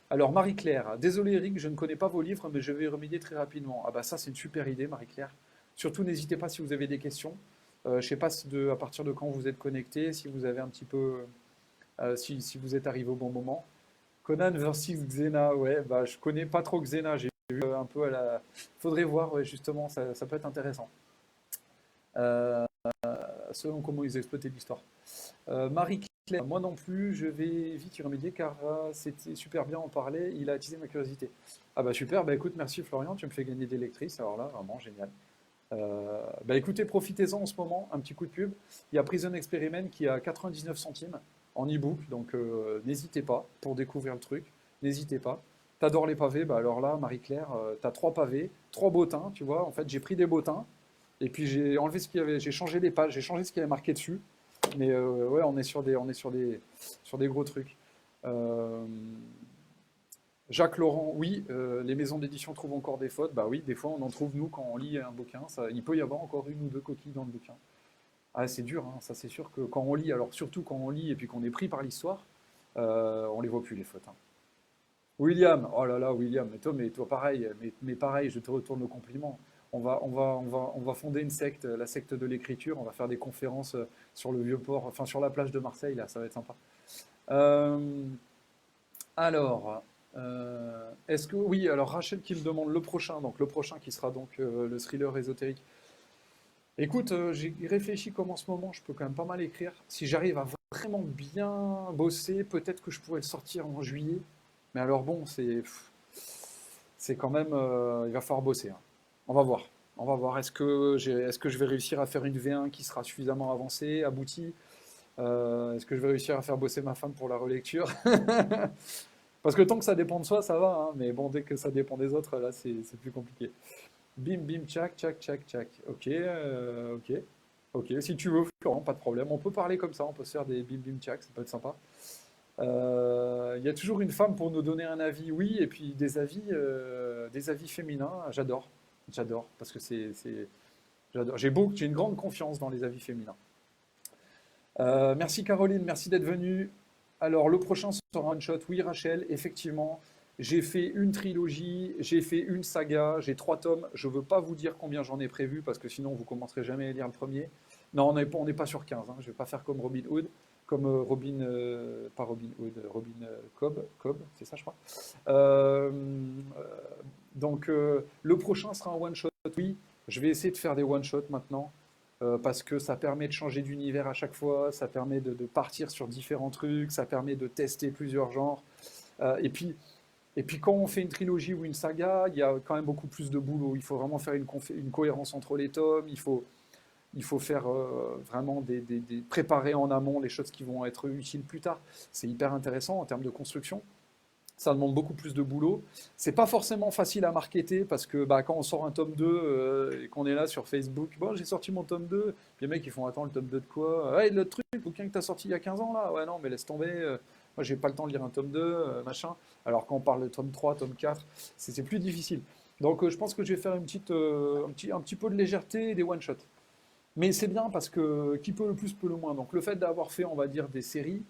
Alors Marie-Claire, désolé Eric, je ne connais pas vos livres, mais je vais y remédier très rapidement. Ah bah ça c'est une super idée Marie-Claire. Surtout n'hésitez pas si vous avez des questions. Je ne sais pas à partir de quand vous êtes connecté, si vous avez un petit peu, si vous êtes arrivé au bon moment. Conan versus Xena, ouais, bah je connais pas trop Xena, j'ai vu un peu à la. Faudrait voir, ouais, justement, ça peut être intéressant. Euh, Selon comment ils exploitaient l'histoire. Marie-Claire, moi non plus, je vais vite y remédier car c'était super bien en parler, il a attisé ma curiosité. Ah bah super, bah écoute, merci Florian, tu me fais gagner des lectrices, alors là, vraiment génial. Bah écoutez, profitez-en en ce moment, un petit coup de pub. Il y a Prison Experiment qui a 99 centimes en e-book, donc n'hésitez pas pour découvrir le truc, n'hésitez pas. T'adores les pavés, bah alors là, Marie-Claire, t'as 3 pavés, 3 bottins, tu vois. En fait, j'ai pris des bottins et puis j'ai enlevé ce qu'il y avait, j'ai changé les pages, j'ai changé ce qu'il y avait marqué dessus. Mais ouais, on est sur des gros trucs. Euh, Jacques Laurent, oui, les maisons d'édition trouvent encore des fautes. Bah oui, des fois on en trouve nous quand on lit un bouquin. Il peut y avoir encore une ou deux coquilles dans le bouquin. Ah, c'est dur, hein, ça c'est sûr que quand on lit, alors surtout quand on lit et puis qu'on est pris par l'histoire, on les voit plus les fautes, hein. William, oh là là, William, mais toi pareil, mais pareil, je te retourne le compliment. On va fonder une secte, la secte de l'écriture. On va faire des conférences sur le Vieux-Port, enfin sur la plage de Marseille, là, ça va être sympa. Euh, alors, est-ce que oui, alors Rachel qui me demande le prochain, donc le prochain qui sera donc le thriller ésotérique. Écoute, j'ai réfléchi comme en ce moment, je peux quand même pas mal écrire. Si j'arrive à vraiment bien bosser, peut-être que je pourrais le sortir en juillet. Mais alors bon, c'est quand même, il va falloir bosser, hein. On va voir. On va voir. Est-ce que je vais réussir à faire une V1 qui sera suffisamment avancée, aboutie? Est-ce que je vais réussir à faire bosser ma femme pour la relecture? Parce que tant que ça dépend de soi, ça va, hein, mais bon, dès que ça dépend des autres, là, c'est plus compliqué. Bim, bim, tchac, tchac, tchac, tchac. Ok, ok. Ok, si tu veux, Florent, pas de problème. On peut parler comme ça, on peut se faire des bim, bim, tchac, ça peut être sympa. Il y a toujours une femme pour nous donner un avis, oui, et puis des avis féminins, j'adore. J'adore, parce que j'adore. J'ai une grande confiance dans les avis féminins. Merci Caroline, merci d'être venue. Alors, le prochain sera un shot. Oui, Rachel, effectivement, j'ai fait une trilogie, j'ai fait une saga, j'ai 3 tomes. Je ne veux pas vous dire combien j'en ai prévu parce que sinon vous commencerez jamais à lire le premier. Non, on n'est pas sur 15, hein. Je ne vais pas faire comme Robin Hood, comme pas Robin Hood, Robin Cobb, c'est ça, je crois. Euh, euh, donc, le prochain sera un one-shot. Oui, je vais essayer de faire des one-shots maintenant parce que ça permet de changer d'univers à chaque fois, ça permet de partir sur différents trucs, ça permet de tester plusieurs genres. Et puis quand on fait une trilogie ou une saga, il y a quand même beaucoup plus de boulot. Il faut vraiment faire une cohérence entre les tomes, il faut faire vraiment préparer en amont les choses qui vont être utiles plus tard. C'est hyper intéressant en termes de construction. Ça demande beaucoup plus de boulot. C'est pas forcément facile à marketer parce que bah, quand on sort un tome 2 et qu'on est là sur Facebook, bon, j'ai sorti mon tome 2. Puis les mecs ils font attends le tome 2 de quoi? Ouais, le truc, le bouquin que tu as sorti il y a 15 ans là. Ouais, non, mais laisse tomber. Moi, j'ai pas le temps de lire un tome 2, machin. Alors quand on parle de tome 3, tome 4, c'est plus difficile. Donc je pense que je vais faire un petit peu de légèreté et des one-shots. Mais c'est bien parce que qui peut le plus peut le moins. Donc le fait d'avoir fait, on va dire, des séries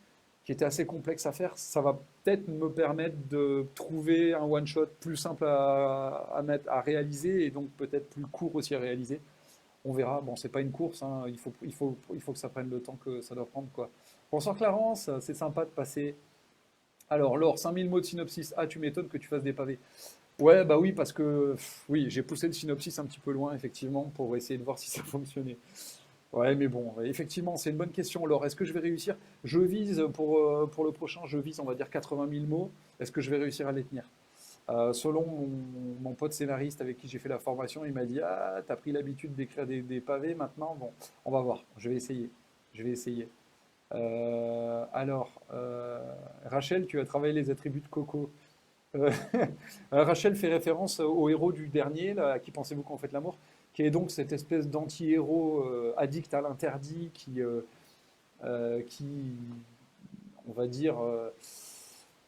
qui étaient assez complexes à faire, ça va peut-être me permettre de trouver un one-shot plus simple à réaliser et donc peut-être plus court aussi à réaliser. On verra. Bon, c'est pas une course, hein. Il faut que ça prenne le temps que ça doit prendre, quoi. Bonsoir Clarence, c'est sympa de passer. Alors, Laure, 5000 mots de synopsis. Ah, tu m'étonnes que tu fasses des pavés. Ouais, bah oui, parce que oui, j'ai poussé le synopsis un petit peu loin, effectivement, pour essayer de voir si ça fonctionnait. Ouais, mais bon, effectivement, c'est une bonne question. Alors, est-ce que je vais réussir? Je vise pour le prochain, je vise, on va dire, 80 000 mots. Est-ce que je vais réussir à les tenir? Selon mon pote scénariste avec qui j'ai fait la formation, il m'a dit, ah, t'as pris l'habitude d'écrire des pavés maintenant? Bon, on va voir. Je vais essayer. Je vais essayer. Alors, Rachel, tu as travaillé les attributs de Coco. Euh, Rachel fait référence au héros du dernier, là, à qui pensez-vous qu'on fait l'amour, qui est donc cette espèce d'anti-héros addict à l'interdit qui, on va dire,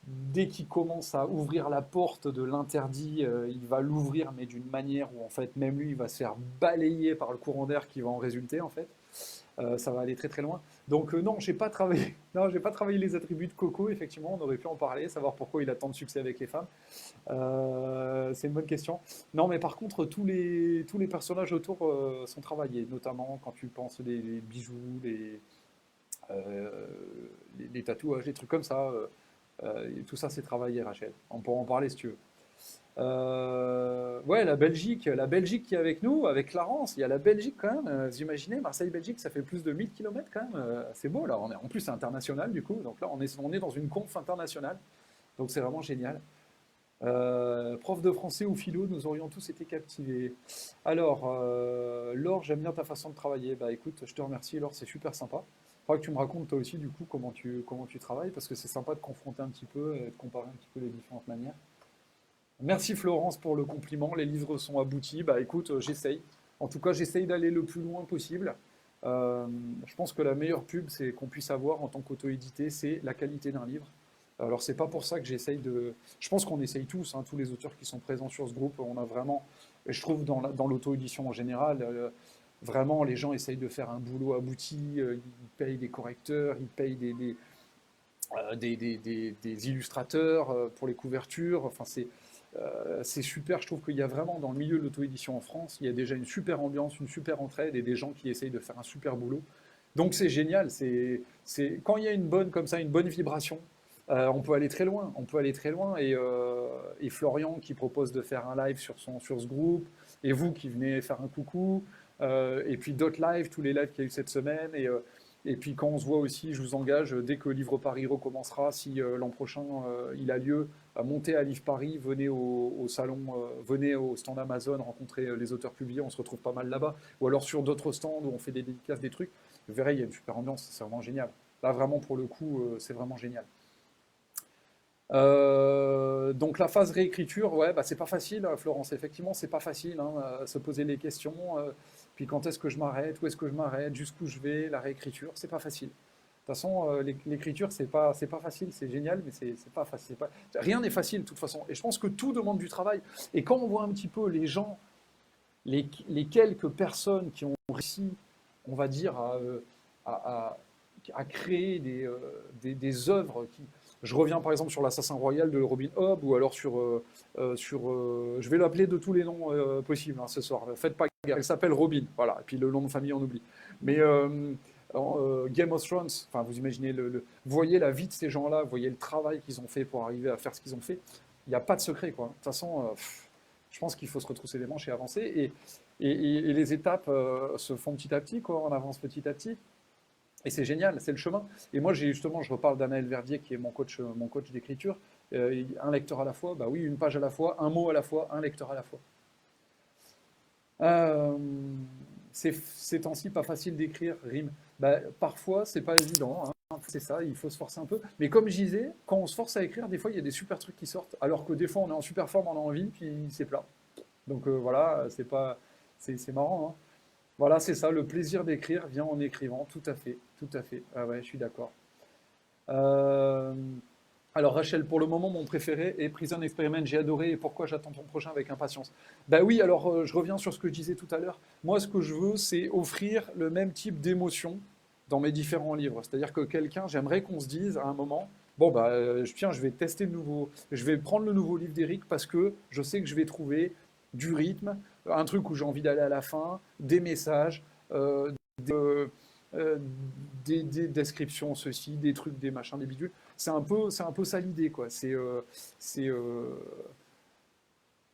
dès qu'il commence à ouvrir la porte de l'interdit, il va l'ouvrir, mais d'une manière où en fait même lui, il va se faire balayer par le courant d'air qui va en résulter en fait. Ça va aller très très loin. Donc non, j'ai pas travaillé, non, j'ai pas travaillé les attributs de Coco. Effectivement, on aurait pu en parler, savoir pourquoi il a tant de succès avec les femmes. C'est une bonne question. Non, mais par contre, tous les personnages autour sont travaillés, notamment quand tu penses les bijoux, euh, les tatouages, les trucs comme ça. Tout ça, c'est travaillé, Rachel. On pourra en parler si tu veux. Ouais, la Belgique qui est avec nous, avec Clarence, il y a la Belgique quand même. Vous imaginez, Marseille-Belgique, ça fait plus de 1000 kilomètres quand même. C'est beau là. En plus, c'est international du coup. Donc là, on est dans une conf internationale. Donc c'est vraiment génial. Prof de français ou philo, nous aurions tous été captivés. Alors, Laure, j'aime bien ta façon de travailler. Bah écoute, je te remercie, Laure, c'est super sympa. Faudra que tu me racontes toi aussi, du coup, comment tu travailles, parce que c'est sympa de confronter un petit peu et de comparer un petit peu les différentes manières. Merci Florence pour le compliment, les livres sont aboutis. Bah écoute, j'essaye. En tout cas, j'essaye d'aller le plus loin possible. Euh, je pense que la meilleure pub, c'est qu'on puisse avoir en tant qu'auto-édité, c'est la qualité d'un livre. Alors c'est pas pour ça que j'essaye de. Je pense qu'on essaye tous, hein, tous les auteurs qui sont présents sur ce groupe. On a vraiment, et je trouve dans l'auto-édition en général, vraiment les gens essayent de faire un boulot abouti. Ils payent des correcteurs, ils payent des illustrateurs pour les couvertures. Enfin, c'est super. Je trouve qu'il y a vraiment dans le milieu de l'auto-édition en France, il y a déjà une super ambiance, une super entraide et des gens qui essayent de faire un super boulot. Donc c'est génial. Quand il y a une bonne comme ça, une bonne vibration, on peut aller très loin. On peut aller très loin. Et Florian qui propose de faire un live sur ce groupe, et vous qui venez faire un coucou, et puis d'autres lives, tous les lives qu'il y a eu cette semaine, et puis quand on se voit aussi, je vous engage, dès que Livre Paris recommencera, si l'an prochain il a lieu, à monter à Livre Paris, venez au salon, venez au stand Amazon, rencontrer les auteurs publiés, on se retrouve pas mal là-bas, ou alors sur d'autres stands où on fait des dédicaces, des trucs. Vous verrez, il y a une super ambiance, c'est vraiment génial. Là, vraiment, pour le coup, c'est vraiment génial. Donc la phase réécriture, ouais, bah, c'est pas facile, Florence. Effectivement, c'est pas facile, hein, se poser les questions. Puis quand est-ce que je m'arrête, où est-ce que je m'arrête, jusqu'où je vais, la réécriture, c'est pas facile. De toute façon, l'écriture, c'est pas facile, c'est génial, mais c'est pas facile. Rien n'est facile de toute façon. Et je pense que tout demande du travail. Et quand on voit un petit peu les gens, les quelques personnes qui ont réussi, on va dire, à, à créer des œuvres qui. Je reviens par exemple sur l'Assassin Royal de Robin Hobb, ou alors je vais l'appeler de tous les noms possibles hein, ce soir. Faites pas gaffe. Elle s'appelle Robin, voilà. Et puis le nom de famille on oublie. Mais Game of Thrones, enfin vous imaginez voyez la vie de ces gens-là, voyez le travail qu'ils ont fait pour arriver à faire ce qu'ils ont fait. Il n'y a pas de secret quoi. De toute façon, je pense qu'il faut se retrousser les manches et avancer. Et les étapes se font petit à petit, quoi. On avance petit à petit. Et c'est génial, c'est le chemin. Et moi, justement, je reparle d'Anaël Verdier, qui est mon coach d'écriture. Un lecteur à la fois, bah oui, une page à la fois, un mot à la fois, un lecteur à la fois. Euh, ces temps-ci, pas facile d'écrire, rime. Bah, parfois, c'est pas évident, hein. C'est ça, il faut se forcer un peu. Mais comme je disais, quand on se force à écrire, des fois, il y a des super trucs qui sortent, alors que des fois, on est en super forme, on a envie, puis c'est plat. Donc voilà, c'est marrant, hein. Voilà, c'est ça, le plaisir d'écrire vient en écrivant, tout à fait, tout à fait. Ah ouais, je suis d'accord. Euh, alors Rachel, pour le moment, mon préféré est Prison Experiment, j'ai adoré, et pourquoi j'attends ton prochain avec impatience? Bah oui, alors je reviens sur ce que je disais tout à l'heure. Moi, ce que je veux, c'est offrir le même type d'émotion dans mes différents livres. C'est-à-dire que quelqu'un, j'aimerais qu'on se dise à un moment, bon bah tiens, je vais tester le nouveau, je vais prendre le nouveau livre d'Eric parce que je sais que je vais trouver du rythme, un truc où j'ai envie d'aller à la fin, des messages, des, euh, des descriptions, ceci, des trucs, des machins, des bidules. C'est un peu ça l'idée, quoi. C'est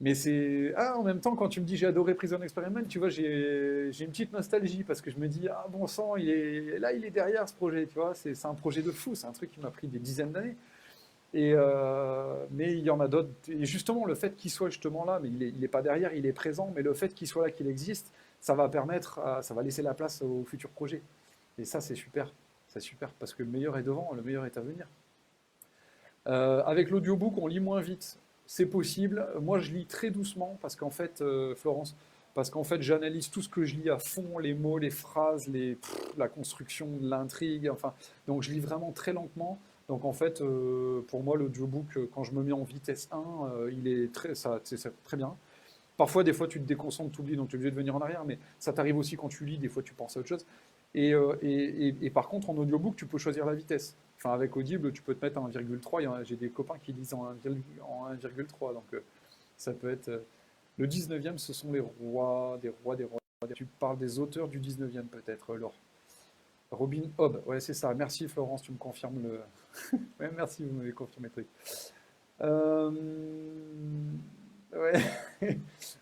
Mais c'est. Ah, en même temps, quand tu me dis j'ai adoré Prison Experiment, tu vois, j'ai une petite nostalgie parce que je me dis, ah bon sang, il est derrière ce projet, tu vois, c'est un projet de fou, c'est un truc qui m'a pris des dizaines d'années. Mais il y en a d'autres. Et justement, le fait qu'il soit justement là, mais il est pas derrière, il est présent, mais le fait qu'il soit là, qu'il existe, ça va laisser la place au futur projet. Et ça, c'est super. C'est super parce que le meilleur est devant, le meilleur est à venir. Avec l'audiobook, on lit moins vite. C'est possible. Moi, je lis très doucement parce qu'en fait, Florence, parce qu'en fait, j'analyse tout ce que je lis à fond, les mots, les phrases, la construction de l'intrigue. Enfin, donc, je lis vraiment très lentement. Donc, en fait, pour moi, l'audiobook, quand je me mets en vitesse 1, il est très, ça, c'est très bien. Parfois, des fois, tu te déconcentres, tu oublies, donc tu es obligé de venir en arrière, mais ça t'arrive aussi quand tu lis, des fois, tu penses à autre chose. Et par contre, en audiobook, tu peux choisir la vitesse. Enfin, avec Audible, tu peux te mettre à 1,3. J'ai des copains qui lisent en 1,3, donc ça peut être. Le 19e, ce sont les rois, des rois, des rois. Tu parles des auteurs du 19e, peut-être, Laure. Robin Hobb, ouais, c'est ça. Merci, Florence, tu me confirmes le. Ouais, merci, vous m'avez confirmé le truc. Euh, Ouais,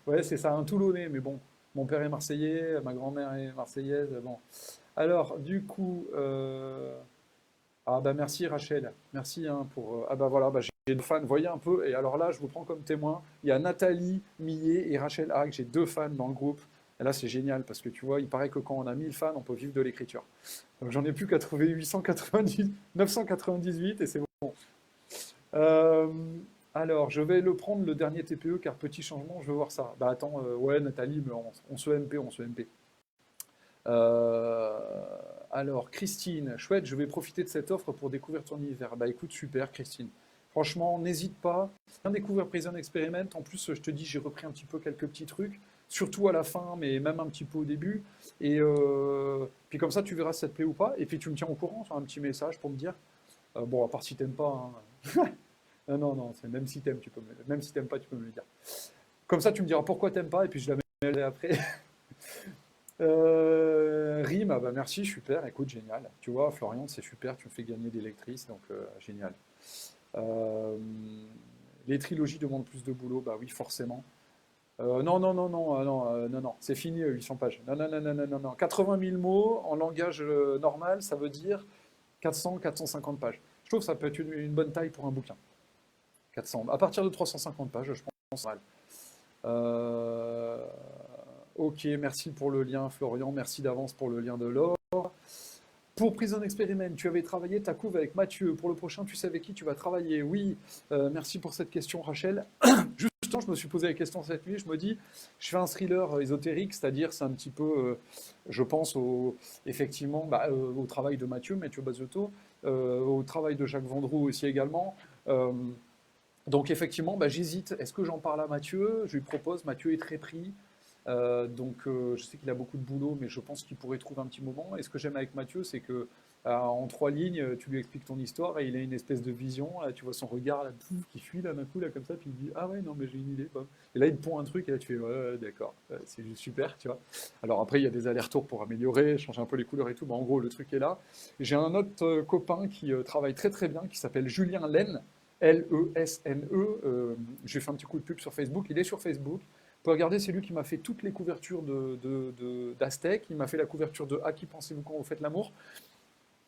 ouais, c'est ça, un Toulonnais, mais bon, mon père est marseillais, ma grand-mère est marseillaise, bon. Alors, du coup, ah bah merci Rachel, merci hein, pour... Ah bah voilà, bah, j'ai deux fans, voyez un peu, et alors là, je vous prends comme témoin, il y a Nathalie Millet et Rachel Hack, j'ai deux fans dans le groupe, et là c'est génial, parce que tu vois, il paraît que quand on a 1000 fans, on peut vivre de l'écriture. Donc j'en ai plus qu'à trouver 890, 998, et c'est bon. Euh, alors, je vais le prendre le dernier TPE car petit changement, je veux voir ça. Bah attends, ouais Nathalie, mais on se MP, on se MP. Euh, alors, Christine, chouette, je vais profiter de cette offre pour découvrir ton univers. Bah écoute, super Christine. Franchement, n'hésite pas. Viens découvrir Prison Experiment. En plus, je te dis, j'ai repris un petit peu quelques petits trucs, surtout à la fin, mais même un petit peu au début. Et puis comme ça, tu verras si ça te plaît ou pas. Et puis tu me tiens au courant sur un petit message pour me dire. Bon, à part si t'aimes pas, hein. Non, non, non, c'est même si t'aimes, même si t'aimes pas, tu peux me le dire. Comme ça, tu me diras pourquoi t'aimes pas, et puis je la mets après. Rime, ah bah merci, super, écoute, génial. Tu vois, Florian, c'est super, tu me fais gagner des lectrices, donc génial. Euh, les trilogies demandent plus de boulot, bah oui, forcément. Non, non, non, non, non, non, non, c'est fini, 800 pages. Non, non, non, non, non, non, non. 80 000 mots en langage normal, ça veut dire 400, 450 pages. Je trouve que ça peut être une bonne taille pour un bouquin. 400. À partir de 350 pages, je pense mal. Euh, ok, merci pour le lien, Florian. Merci d'avance pour le lien de l'or. Pour Prison Experiment, tu avais travaillé ta couve avec Mathieu. Pour le prochain, tu sais avec qui tu vas travailler? Oui, merci pour cette question, Rachel. Justement, je me suis posé la question cette nuit. Je me dis, je fais un thriller ésotérique, c'est-à-dire, c'est un petit peu, je pense effectivement au travail de Mathieu Bazzotto, au travail de Jacques Vendroux aussi également. Donc effectivement, bah, j'hésite. Est-ce que j'en parle à Mathieu? Je lui propose. Mathieu est très pris. Je sais qu'il a beaucoup de boulot, mais je pense qu'il pourrait trouver un petit moment. Et ce que j'aime avec Mathieu, c'est que en 3 lignes, tu lui expliques ton histoire et il a une espèce de vision. Là, tu vois son regard là, pouf, qui fuit là d'un coup là comme ça, puis il dit ah ouais non mais j'ai une idée. Bam. Et là il te pond un truc et là tu fais ouais, ouais, d'accord, c'est juste super, tu vois. Alors après il y a des allers-retours pour améliorer, changer un peu les couleurs et tout. Mais en gros le truc est là. J'ai un autre copain qui travaille très très bien, qui s'appelle Julien Laine. Lesne. J'ai fait un petit coup de pub sur Facebook. Il est sur Facebook. Vous pouvez regarder, c'est lui qui m'a fait toutes les couvertures d'Aztec. Il m'a fait la couverture de À qui pensez-vous quand vous faites l'amour.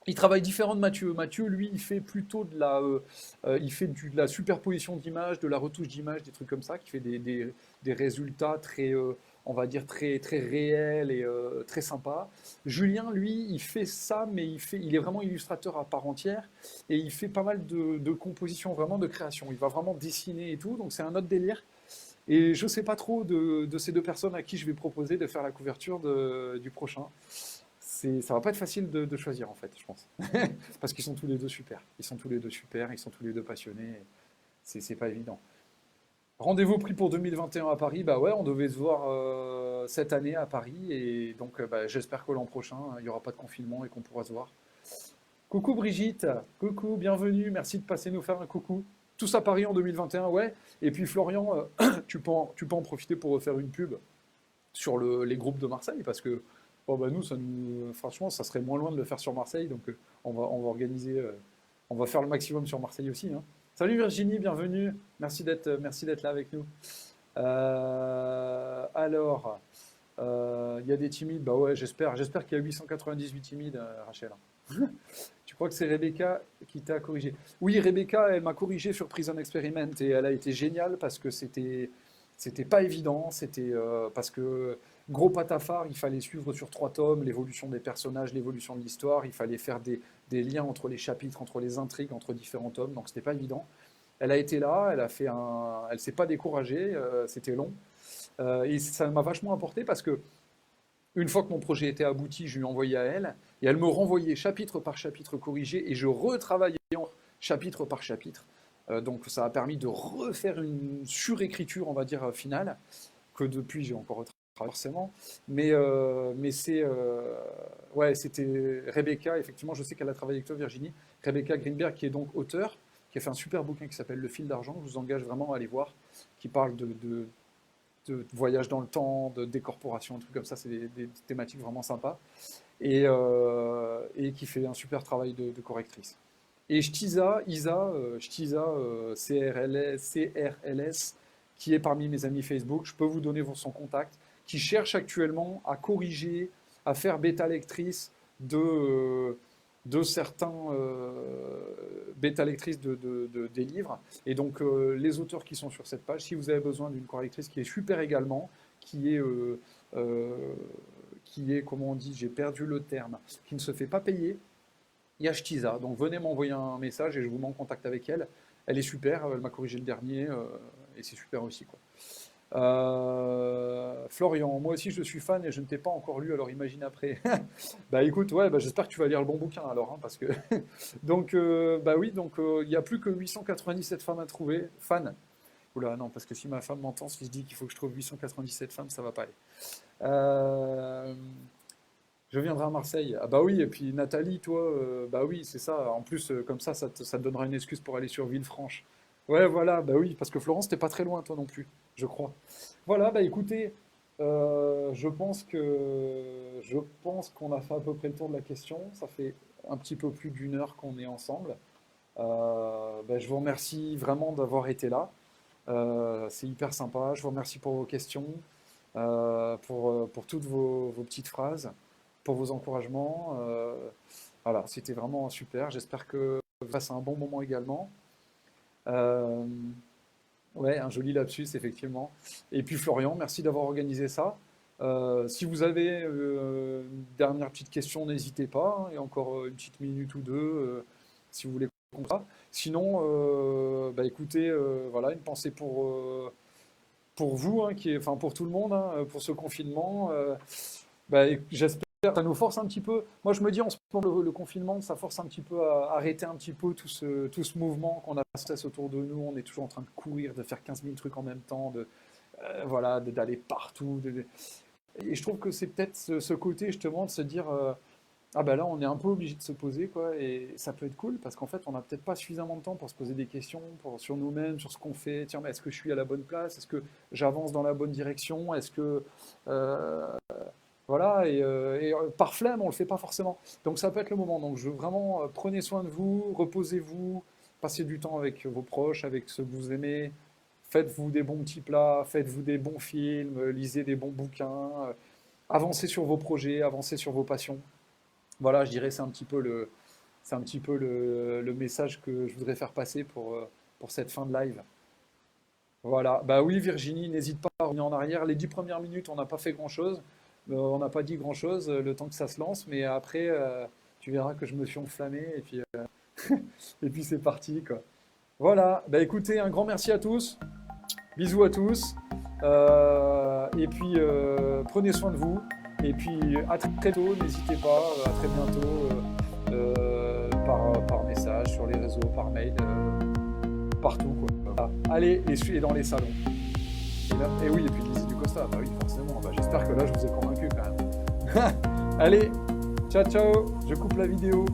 Il travaille différent de Mathieu. Mathieu, lui, il fait plutôt il fait de la superposition d'images, de la retouche d'images, des trucs comme ça, qui fait des résultats très, on va dire très très réels et très sympas. Julien, lui, il fait ça, mais il est vraiment illustrateur à part entière et il fait pas mal de compositions, vraiment de création. Il va vraiment dessiner et tout, donc c'est un autre délire. Et je ne sais pas trop de ces deux personnes à qui je vais proposer de faire la couverture du prochain. Ça va pas être facile de choisir en fait, je pense. Parce qu'ils sont tous les deux super. Ils sont tous les deux super, ils sont tous les deux passionnés. C'est pas évident. Rendez-vous pris pour 2021 à Paris. Bah ouais, on devait se voir cette année à Paris. Et donc bah, j'espère que l'an prochain, il n'y aura pas de confinement et qu'on pourra se voir. Coucou Brigitte, coucou, bienvenue, merci de passer nous faire un coucou. Tous à Paris en 2021, ouais. Et puis Florian, tu peux en profiter pour faire une pub sur les groupes de Marseille, parce que bon, bah, nous, franchement, ça serait moins loin de le faire sur Marseille, donc on va organiser, on va faire le maximum sur Marseille aussi, hein. Salut Virginie, bienvenue, merci d'être là avec nous. Alors, il y a des timides, bah ouais, j'espère qu'il y a 898 timides, Rachel. Tu crois que c'est Rebecca qui t'a corrigé? Oui, Rebecca, elle m'a corrigé sur Prison Experiment et elle a été géniale parce que c'était pas évident, c'était parce que gros patafard, il fallait suivre sur 3 tomes l'évolution des personnages, l'évolution de l'histoire, il fallait faire des liens entre les chapitres, entre les intrigues, entre différents tomes, donc c'était pas évident. Elle a été là, elle s'est pas découragée, c'était long. Et ça m'a vachement apporté parce que une fois que mon projet était abouti, je lui envoyais à elle et elle me renvoyait chapitre par chapitre corrigé et je retravaillais chapitre par chapitre. Donc ça a permis de refaire une surécriture, on va dire, finale, que depuis j'ai encore retravaillé forcément. Mais ouais, c'était Rebecca, effectivement, je sais qu'elle a travaillé avec toi, Virginie. Rebecca Greenberg, qui est donc auteure, qui a fait un super bouquin qui s'appelle Le fil d'argent, je vous engage vraiment à aller voir, qui parle de voyage dans le temps, de décorporation, un truc comme ça, c'est des thématiques vraiment sympas, et qui fait un super travail de correctrice. Et Shtiza, CRLS, qui est parmi mes amis Facebook, je peux vous donner son contact, qui cherche actuellement à corriger, à faire bêta lectrice de certains bêta lectrices des livres. Et donc, les auteurs qui sont sur cette page, si vous avez besoin d'une correctrice qui est super également, euh, qui est, comment on dit, j'ai perdu le terme, qui ne se fait pas payer, il y a Shtiza. Donc, venez m'envoyer un message et je vous mets en contact avec elle. Elle est super, elle m'a corrigé le dernier, et c'est super aussi, quoi. Florian, moi aussi je suis fan et je ne t'ai pas encore lu, alors imagine après. Bah écoute, ouais, bah, j'espère que tu vas lire le bon bouquin alors, hein, parce que donc bah oui, donc il n'y a plus que 897 femmes à trouver. Fans. Oula, non, parce que si ma femme m'entend, si je dis qu'il faut que je trouve 897 femmes, ça va pas aller. Euh, je viendrai à Marseille. Ah bah oui, et puis Nathalie, toi, bah oui, c'est ça. En plus, comme ça te donnera une excuse pour aller sur Villefranche. Ouais, voilà, bah oui, parce que Florence, t'es pas très loin, toi non plus, je crois. Voilà, bah écoutez, je pense qu'on a fait à peu près le tour de la question. Ça fait un petit peu plus d'une heure qu'on est ensemble. Bah, je vous remercie vraiment d'avoir été là. C'est hyper sympa. Je vous remercie pour vos questions, pour toutes vos petites phrases, pour vos encouragements. Voilà, c'était vraiment super. J'espère que vous passez un bon moment également. Euh, ouais, un joli lapsus, effectivement. Et puis Florian, merci d'avoir organisé ça. Si vous avez une dernière petite question, n'hésitez pas, hein. Il y a encore une petite minute ou deux, si vous voulez qu'on fasse ça. Sinon, bah écoutez, voilà, une pensée pour vous, hein, enfin pour tout le monde, hein, pour ce confinement. Bah, et j'espère que ça nous force un petit peu. Moi, je me dis en ce moment, le confinement, ça force un petit peu à arrêter un petit peu tout ce mouvement qu'on a sans cesse autour de nous. On est toujours en train de courir, de faire 15 000 trucs en même temps, voilà, d'aller partout. Et je trouve que c'est peut-être ce côté justement de se dire ah ben là, on est un peu obligé de se poser, quoi, et ça peut être cool parce qu'en fait, on n'a peut-être pas suffisamment de temps pour se poser des questions sur nous-mêmes, sur ce qu'on fait. Tiens, mais est-ce que je suis à la bonne place? Est-ce que j'avance dans la bonne direction? Est-ce que euh, voilà, et par flemme, on le fait pas forcément. Donc ça peut être le moment. Donc je vraiment prenez soin de vous, reposez-vous, passez du temps avec vos proches, avec ceux que vous aimez. Faites-vous des bons petits plats, faites-vous des bons films, lisez des bons bouquins, avancez sur vos projets, avancez sur vos passions. Voilà, je dirais c'est un petit peu le message que je voudrais faire passer pour cette fin de live. Voilà, bah oui Virginie, n'hésite pas à revenir en arrière. Les 10 premières minutes, on n'a pas fait grand-chose, on n'a pas dit grand-chose le temps que ça se lance, mais après, tu verras que je me suis enflammé et puis c'est parti quoi. Voilà, bah écoutez, un grand merci à tous, bisous à tous, et puis prenez soin de vous, et puis à très tôt, n'hésitez pas, à très bientôt, par message, sur les réseaux, par mail, partout quoi. Voilà. Allez, et dans les salons. Et oui, et puis Lizzie du Costa, bah oui, forcément, bah, j'espère que là je vous ai convaincu quand même. Allez, ciao ciao, je coupe la vidéo.